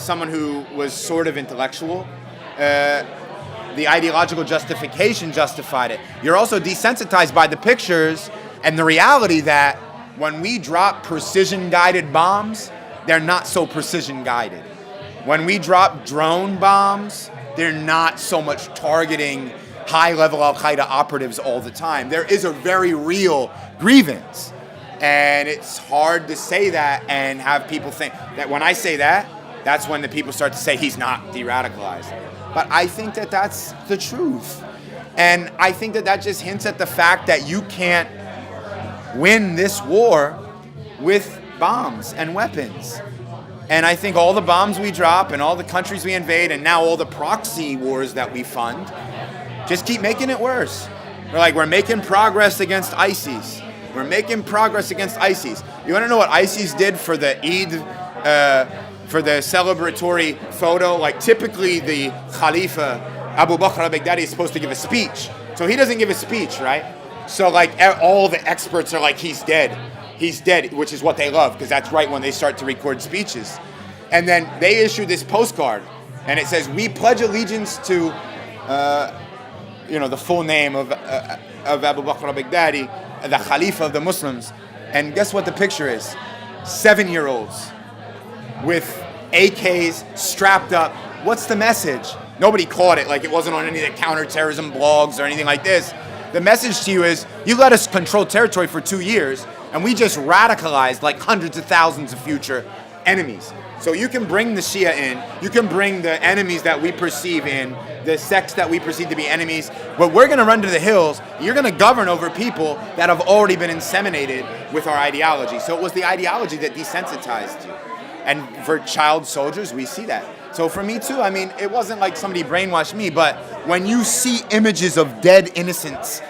someone who was sort of intellectual, the ideological justification justified it. You're also desensitized by the pictures and the reality that when we drop precision-guided bombs, they're not so precision-guided. When we drop drone bombs, they're not so much targeting high-level Al-Qaeda operatives all the time. There is a very real grievance. And it's hard to say that and have people think that when I say that, that's when the people start to say he's not de-radicalized. But I think that that's the truth. And I think that that just hints at the fact that you can't win this war with bombs and weapons. And I think all the bombs we drop and all the countries we invade and now all the proxy wars that we fund just keep making it worse. We're making progress against ISIS. We're making progress against ISIS. You want to know what ISIS did for the Eid, for the celebratory photo? Like typically the Khalifa, Abu Bakr al-Baghdadi, is supposed to give a speech. So he doesn't give a speech, right? So like all the experts are like, he's dead. He's dead, which is what they love, because that's right when they start to record speeches. And then they issue this postcard, and it says, "We pledge allegiance to," the full name of Abu Bakr al-Baghdadi, the Khalifa of the Muslims. And guess what the picture is? 7-year-olds with AKs strapped up. What's the message? Nobody caught it, like it wasn't on any of the counterterrorism blogs or anything like this. The message to you is, you let us control territory for 2 years, and we just radicalized like hundreds of thousands of future enemies. So you can bring the Shia in, you can bring the enemies that we perceive in, the sects that we perceive to be enemies, but we're gonna run to the hills, you're gonna govern over people that have already been inseminated with our ideology. So it was the ideology that desensitized you. And for child soldiers, we see that. So for me too, I mean, it wasn't like somebody brainwashed me, but when you see images of dead innocents,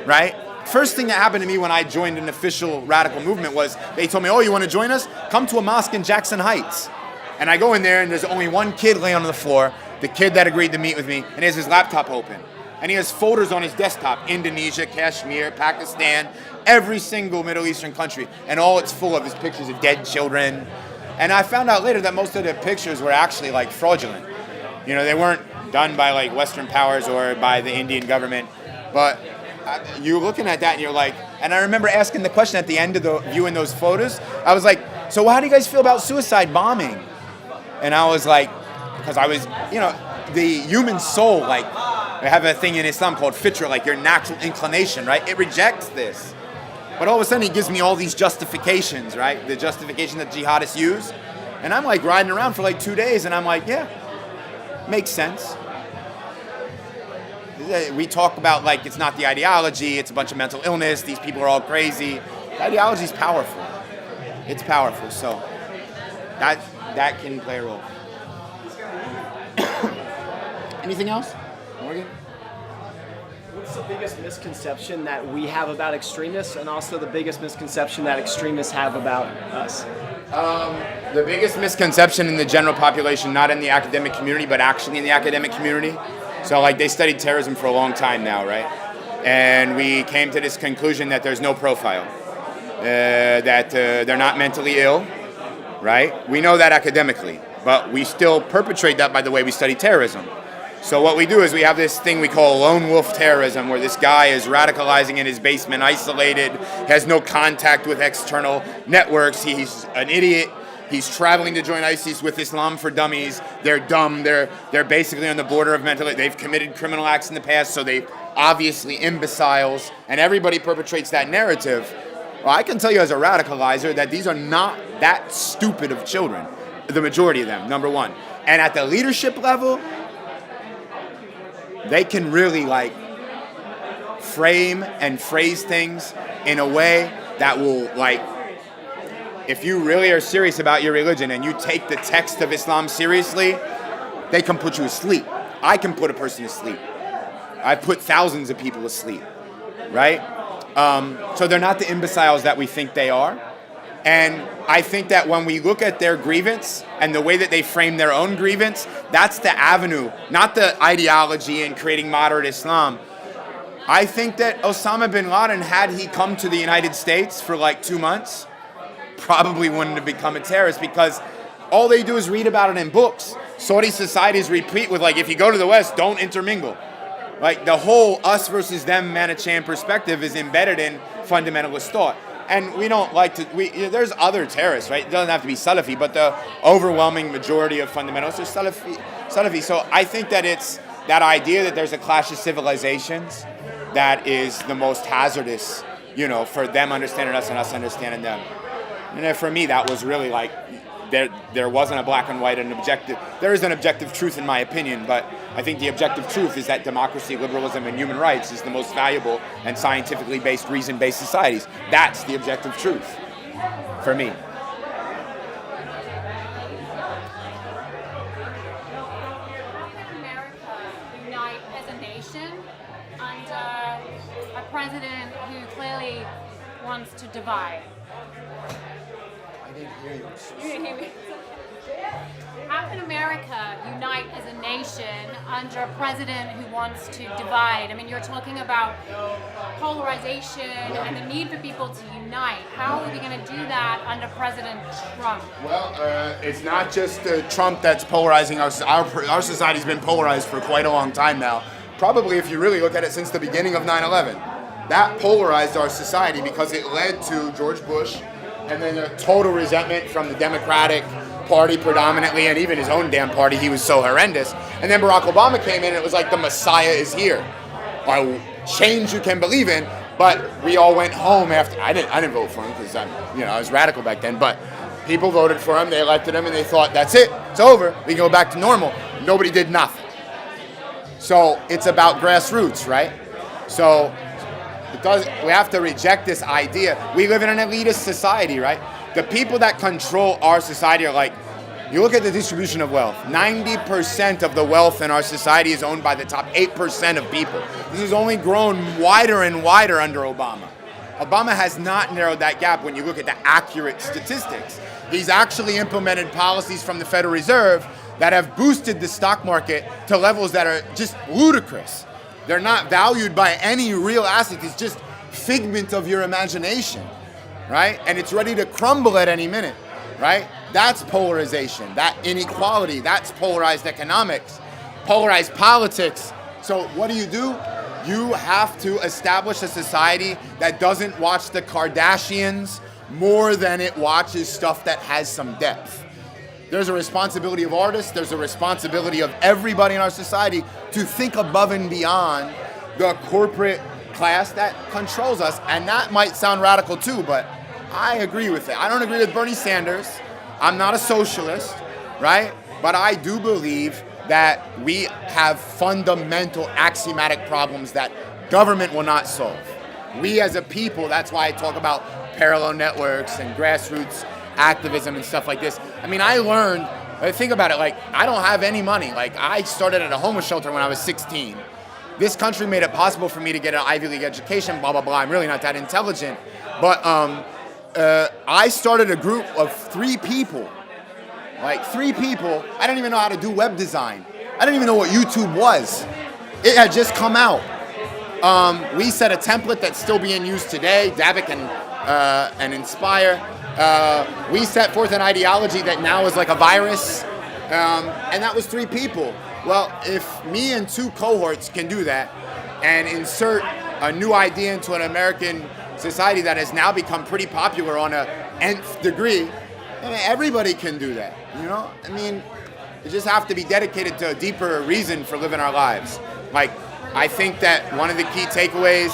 right? First thing that happened to me when I joined an official radical movement was they told me, "Oh, you want to join us? Come to a mosque in Jackson Heights." And I go in there and there's only one kid laying on the floor, the kid that agreed to meet with me, and he has his laptop open. And he has folders on his desktop, Indonesia, Kashmir, Pakistan, every single Middle Eastern country. And all it's full of is pictures of dead children. And I found out later that most of the pictures were actually like fraudulent. You know, they weren't done by like Western powers or by the Indian government. But you're looking at that and you're like, and I remember asking the question at the end of the viewing those photos, I was like, "So how do you guys feel about suicide bombing?" And I was like, because I was, the human soul, like, I have a thing in Islam called fitra, like your natural inclination, right? It rejects this. But all of a sudden he gives me all these justifications, right? The justification that jihadists use. And I'm like riding around for like 2 days and I'm like, yeah, makes sense. We talk about like it's not the ideology, it's a bunch of mental illness, these people are all crazy. The ideology is powerful. It's powerful, so that can play a role. Anything else? Morgan? What's the biggest misconception that we have about extremists, and also the biggest misconception that extremists have about us? The biggest misconception in the general population, not in the academic community, but actually in the academic community. So like they studied terrorism for a long time now, right? And we came to this conclusion that there's no profile, that they're not mentally ill, right? We know that academically, but we still perpetrate that by the way we study terrorism. So what we do is we have this thing we call lone wolf terrorism, where this guy is radicalizing in his basement, isolated, has no contact with external networks. He's an idiot. He's traveling to join ISIS with Islam for Dummies. They're dumb. They're basically on the border of mental. They've committed criminal acts in the past, so they're obviously imbeciles. And everybody perpetrates that narrative. Well, I can tell you as a radicalizer that these are not that stupid of children. The majority of them, number one. And at the leadership level, they can really like frame and phrase things in a way that will, like, if you really are serious about your religion and you take the text of Islam seriously, they can put you to sleep. I can put a person to sleep. I've put thousands of people to sleep, right? So they're not the imbeciles that we think they are. And I think that when we look at their grievance and the way that they frame their own grievance, that's the avenue, not the ideology and creating moderate Islam. I think that Osama bin Laden, had he come to the United States for like 2 months, probably wouldn't have become a terrorist, because all they do is read about it in books. Saudi society is replete with, like, if you go to the West, don't intermingle. Like, the whole us versus them Manichaean perspective is embedded in fundamentalist thought. And we don't like to, there's other terrorists, right? It doesn't have to be Salafi, but the overwhelming majority of fundamentalists are Salafi. So I think that it's that idea that there's a clash of civilizations that is the most hazardous, for them understanding us and us understanding them. And for me, that was really like, there wasn't a black and white and objective. There is an objective truth in my opinion, but I think the objective truth is that democracy, liberalism, and human rights is the most valuable and scientifically based, reason-based societies. That's the objective truth for me. How can America unite as a nation under a president who clearly wants to divide? I didn't hear you. You didn't hear me? How can America unite as a nation under a president who wants to divide? I mean, you're talking about polarization and the need for people to unite. How are we going to do that under President Trump? Well, it's not just Trump that's polarizing. Our society's been polarized for quite a long time now. Probably, if you really look at it, since the beginning of 9/11. That polarized our society because it led to George Bush and then a total resentment from the Democratic Party predominantly, and even his own damn party. He was so horrendous. And then Barack Obama came in and it was like the Messiah is here. Change you can believe in. But we all went home after. I didn't vote for him because I was radical back then. But people voted for him, they elected him, and they thought, that's it, it's over, we can go back to normal. Nobody did nothing. So it's about grassroots, right? So we have to reject this idea. We live in an elitist society, right? The people that control our society are like, you look at the distribution of wealth. 90% of the wealth in our society is owned by the top 8% of people. This has only grown wider and wider under Obama. Obama has not narrowed that gap when you look at the accurate statistics. He's actually implemented policies from the Federal Reserve that have boosted the stock market to levels that are just ludicrous. They're not valued by any real asset. It's just figment of your imagination, right? And it's ready to crumble at any minute, right? That's polarization, that inequality, that's polarized economics, polarized politics. So what do? You have to establish a society that doesn't watch the Kardashians more than it watches stuff that has some depth. There's a responsibility of artists, there's a responsibility of everybody in our society to think above and beyond the corporate class that controls us. And that might sound radical too, but I agree with it. I don't agree with Bernie Sanders. I'm not a socialist, right? But I do believe that we have fundamental axiomatic problems that government will not solve. We as a people, that's why I talk about parallel networks and grassroots activism and stuff like this. I mean, I learned, think about it, like, I don't have any money. Like, I started at a homeless shelter when I was 16. This country made it possible for me to get an Ivy League education, blah, blah, blah. I'm really not that intelligent. But I started a group of 3 people. Like, 3 people. I didn't even know how to do web design. I didn't even know what YouTube was. It had just come out. We set a template that's still being used today, Davik and Inspire. We set forth an ideology that now is like a virus, and that was 3 people. Well, if me and 2 cohorts can do that and insert a new idea into an American society that has now become pretty popular on a nth degree, I mean, everybody can do that, I mean, you just have to be dedicated to a deeper reason for living our lives. Like, I think that one of the key takeaways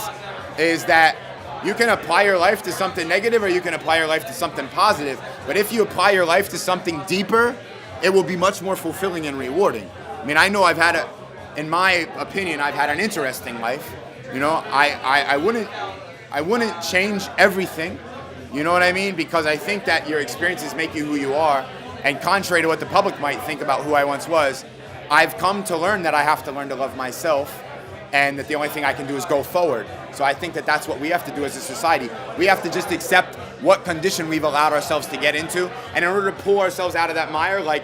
is that you can apply your life to something negative or you can apply your life to something positive. But if you apply your life to something deeper, it will be much more fulfilling and rewarding. I mean, I know in my opinion, I've had an interesting life. You know, I wouldn't change everything. You know what I mean? Because I think that your experiences make you who you are. And contrary to what the public might think about who I once was, I've come to learn that I have to learn to love myself, and that the only thing I can do is go forward. So I think that that's what we have to do as a society. We have to just accept what condition we've allowed ourselves to get into. And in order to pull ourselves out of that mire, like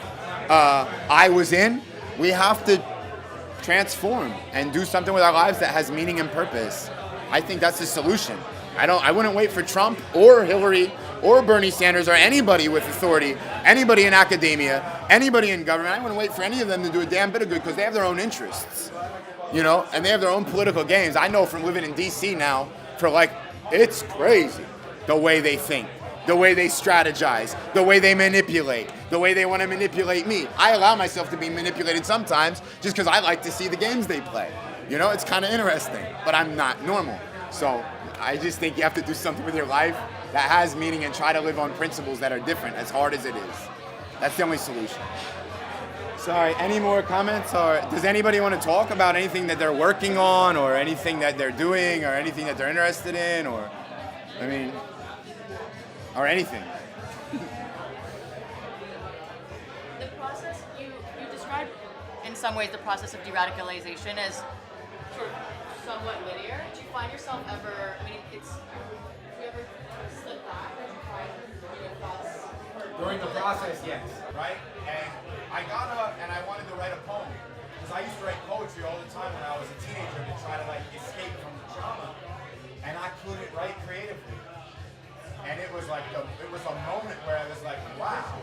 I was in, we have to transform and do something with our lives that has meaning and purpose. I think that's the solution. I wouldn't wait for Trump or Hillary or Bernie Sanders or anybody with authority, anybody in academia, anybody in government. I wouldn't wait for any of them to do a damn bit of good because they have their own interests, you know, and they have their own political games. I know from living in D.C. now, it's crazy the way they think, the way they strategize, the way they manipulate, the way they want to manipulate me. I allow myself to be manipulated sometimes just because I like to see the games they play. You know, it's kind of interesting, but I'm not normal. So I just think you have to do something with your life that has meaning and try to live on principles that are different, as hard as it is. That's the only solution. Sorry, any more comments? Or does anybody want to talk about anything that they're working on or anything that they're doing or anything that they're interested in or anything? The process, you described in some ways the process of de-radicalization as sort of somewhat linear. Do you find yourself ever, do you ever slip back or do you find your thoughts? During the process, yes. Right? And I got up and I wanted to write a poem. Because I used to write poetry all the time when I was a teenager to try to escape from the trauma. And I couldn't write creatively. And it was a moment where I was like, wow.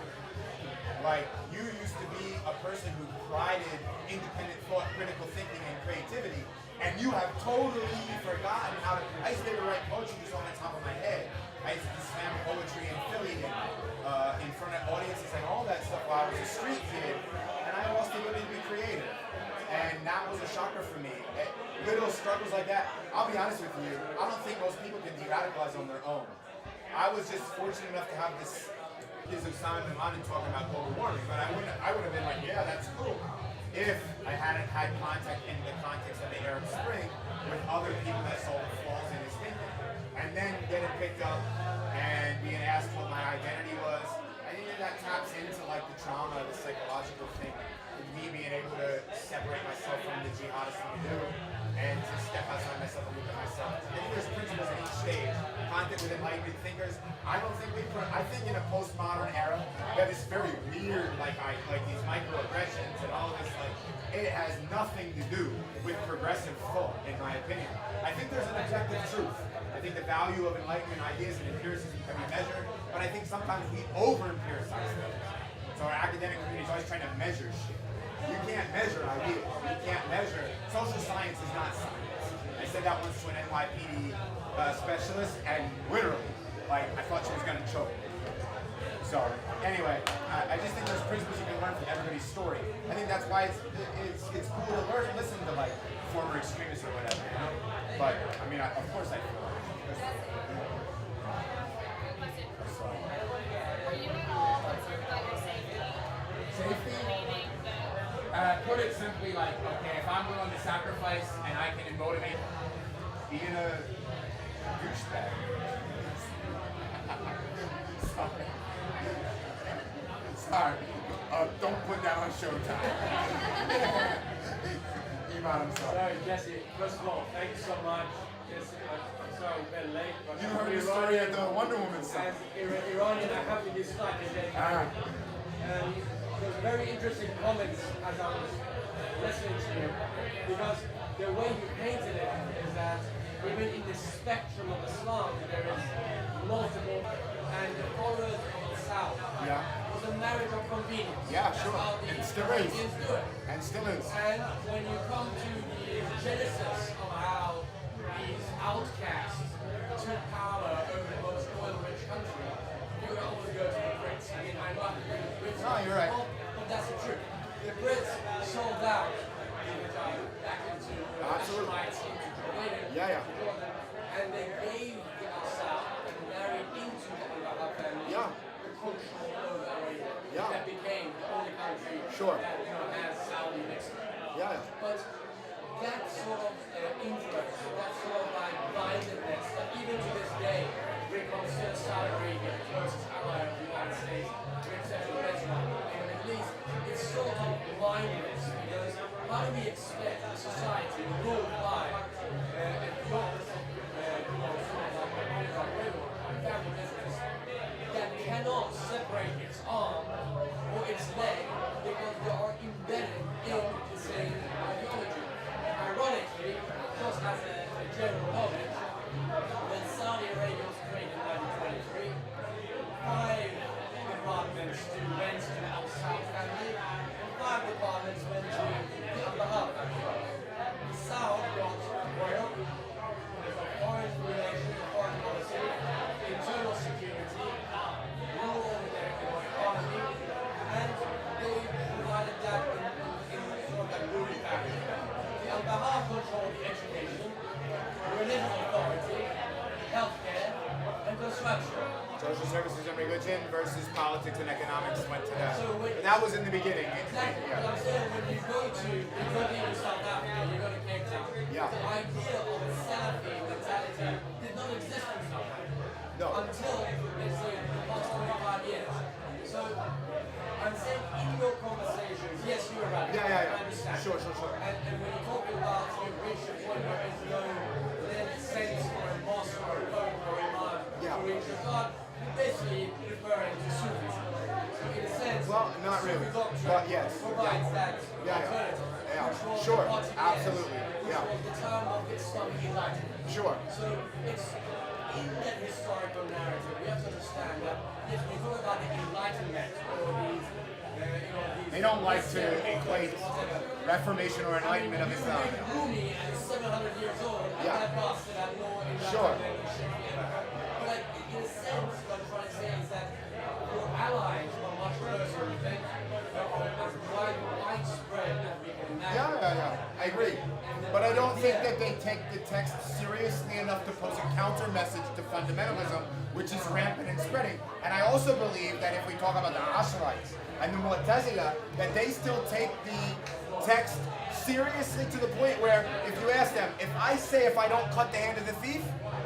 Like, you used to be a person who prided independent thought, critical thinking, and creativity. And you have totally forgotten how to. I used to be able to write poetry just on the top of my head. I used to do slam poetry in Philly and in front of audiences and all that stuff while I was a street kid. And I lost the ability to be creative. And that was a shocker for me. Little struggles like that. I'll be honest with you, I don't think most people can de-radicalize on their own. I was just fortunate enough to have this of Simon bin Laden talking about global warming, but I would have been like, yeah, that's cool. If I hadn't had contact in the context of the Arab Spring with other people that saw the flaws in his thinking, and then getting picked up and being asked what my identity was, I think that taps into the trauma, the psychological thing, with me being able to separate myself from the jihadist thing to do, and to step outside myself and look at myself. I think there's principles at each stage. Contact with enlightened thinkers. I think in a postmodern era, we have this very weird, like these microaggressions and all this, it has nothing to do with progressive thought, in my opinion. I think there's an objective truth. I think the value of enlightenment ideas and empiricism can be measured, but I think sometimes we over-empiricize things. So our academic community is always trying to measure shit. You can't measure ideas. You can't measure. Social science is not science. I said that once to an NYPD specialist, and literally, I thought she was going to choke. So, anyway, I just think there's principles you can learn from everybody's story. I think that's why it's cool to learn and listen to former extremists or whatever, you know? But, of course I feel it. Were you at all concerned about your safety? Safety? Put it simply okay, if I'm willing to sacrifice and I can motivate being a douchebag. Sorry. Don't put that on Showtime. Iman, I'm sorry. Sorry, Jesse. First of all, thank you so much. Jesse, I'm sorry we've been late. But You heard the story at the Wonder Woman song. As Iranian, I have to dislike it. And there's very interesting comments as I was listening to you, because the way you painted it is that even in the spectrum of Islam, there is multiple, and the horrors of the South was a marriage of convenience. Yeah, sure. And still is. do it. And still is. And when you come to the genesis of how these outcasts took power over the most oil-rich country, you would always go to the Brits. I'm not agreeing with the Brits. No, you're right. But that's the truth. The Brits sold out back into nationalites, into Jordan, and they gave the South and married into the Al family the control over Arabia. That became the only country that has Saudi mixed in. But that sort of influence, that sort of like blindedness, that even to this day, when it comes to Saudi Arabia, closest ally of the United States, with Central Israel, in the Middle East, it's sort of blindness, because how do we expect a society worldwide, if not family business, that cannot separate its arm or its leg because they are embedded in the same ideology. Ironically, just as a general knowledge, when Saudi Arabia was created in 1923, 5 departments went to the Al Saud family, and 5 departments went to the Al Bahab family. The Saud got oil, foreign relations, foreign policy, internal security, rule over their economy, and they provided that in sort of that ruling package. The Al Bahab controlled the education, religious authority, healthcare, and construction. Social services and religion versus politics and economics went to that. So And that was in the beginning. Exactly. Yeah. What I'm saying, when you go to South Africa, you go to Cape Town, Yeah. the idea of a Salafi mentality did not exist in South Africa No. until, let's say, the past 25 years. So, I'm saying in your conversations, yes, you were right. Yeah. I understand. Sure. And when you're talking about you've reached a point where there's no sense for a mosque or a pope or a imam Yeah. to reach your God, you're basically referring to Sufism. So in a sense, Well, not really. Sufi doctrine But yes. provides that Yeah. alternative. Yeah. Which was Sure. the Ottoman Absolutely. years, which Yeah. was the term of Islamic enlightenment. Sure. So it's in that historical narrative, we have to understand that yes, we talk about the Enlightenment or these, these They don't like to equate whatever. Reformation or Enlightenment of Islam. Rumi and 700 years old, and Yeah. that bastard had no enlightenment Sure. and shit whatever. But like, in a sense, what I'm trying to say is that your allies are much closer, you think, as widespread as we can imagine. Yeah. I agree. But I don't think that they take the text seriously enough to pose a counter message to fundamentalism, which is rampant and spreading. And I also believe that if we talk about the Ash'arites and the Mu'tazila, that they still take the text seriously to the point where if you ask them, if I say if I don't cut the hand of the thief,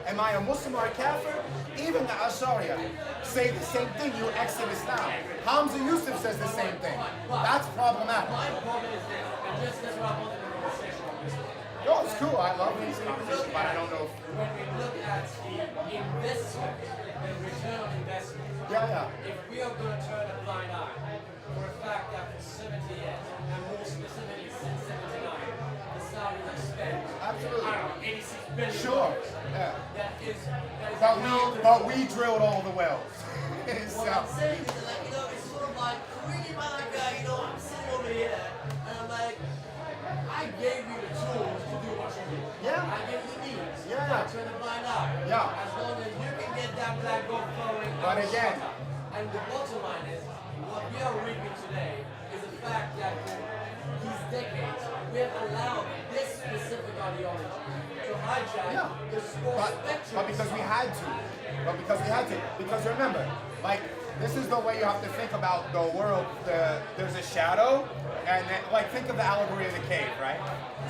am I a Muslim or a Kafir? Even the Ash'ariya say the same thing, you exit Islam. Hamza Yusuf says the same thing. That's problematic. My problem is this, and just that's what I wanted the conversation on this. No, it's cool. I love these conversations, but I don't know if... When we look at the investment, the return on investment, Yeah. if we are going to turn a blind eye for a fact that for 70 years, and more specifically since 79, the Saudis have spent, Absolutely. I don't know, 86 billion. Sure. Yeah. That is But we drilled all the wells. What I'm So, saying is that, like, it's sort of like, really like, I'm sitting over here, and I'm like, I gave you the tools to do what you do. Yeah. I gave you the means. Yeah. I turn a blind eye. Yeah. As long as you can get that black gold flowing. But I'm again- shut up. And the bottom line is, what we are reaping today is the fact that for these decades, we have allowed this specific ideology to hijack Yeah. the sports spectrum. but because we had to. Because remember, like, this is the way you have to think about the world. There's a shadow, and then, like, think of the allegory of the cave, right?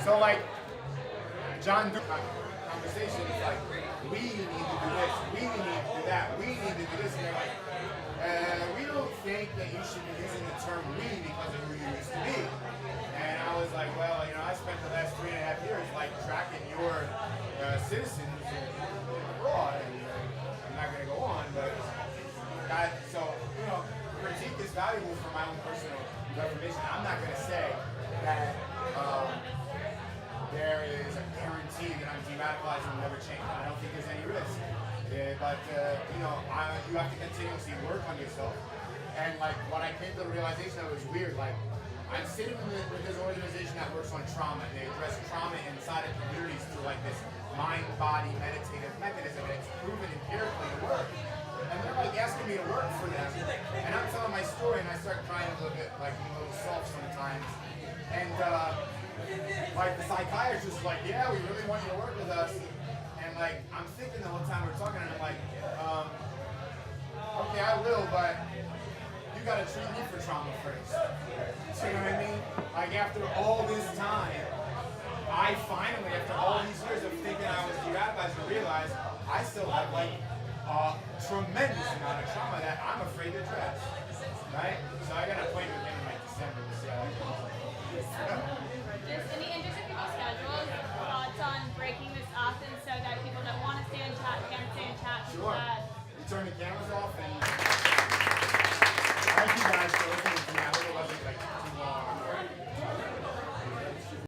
So, like, John Dewey conversation is like, we need to do this, we need to do that, we need to do this, and they're like, we don't think that you should be using the term we because of who you used to be. And I was like, well, I spent the last 3.5 years like tracking your citizens abroad, and I'm not going to go on, but critique is valuable for my own personal reformation. I'm not going to say that there is a guarantee that I'm de-radicalized and will never change. I don't think there's any risk. But you have to continuously work on yourself. And like when I came to the realization that it was weird, like I'm sitting with this organization that works on trauma, and they address trauma inside of communities through like this mind-body meditative mechanism, and it's proven empirically to work. And they're like asking me to work for them, and I'm telling my story, and I start crying a little bit, like a little soft sometimes. And like the psychiatrist is like, yeah, we really want you to work with us. And like I'm thinking the whole time we're talking, and I'm like, okay, I will, but you gotta treat me for trauma first. You know what I mean? Like after all this time, I finally, after all these years of thinking I was de-radicalized, realized I still have like a tremendous amount of trauma that I'm afraid to address. Right? So I got an appointment with him in like December to see how that goes. Just any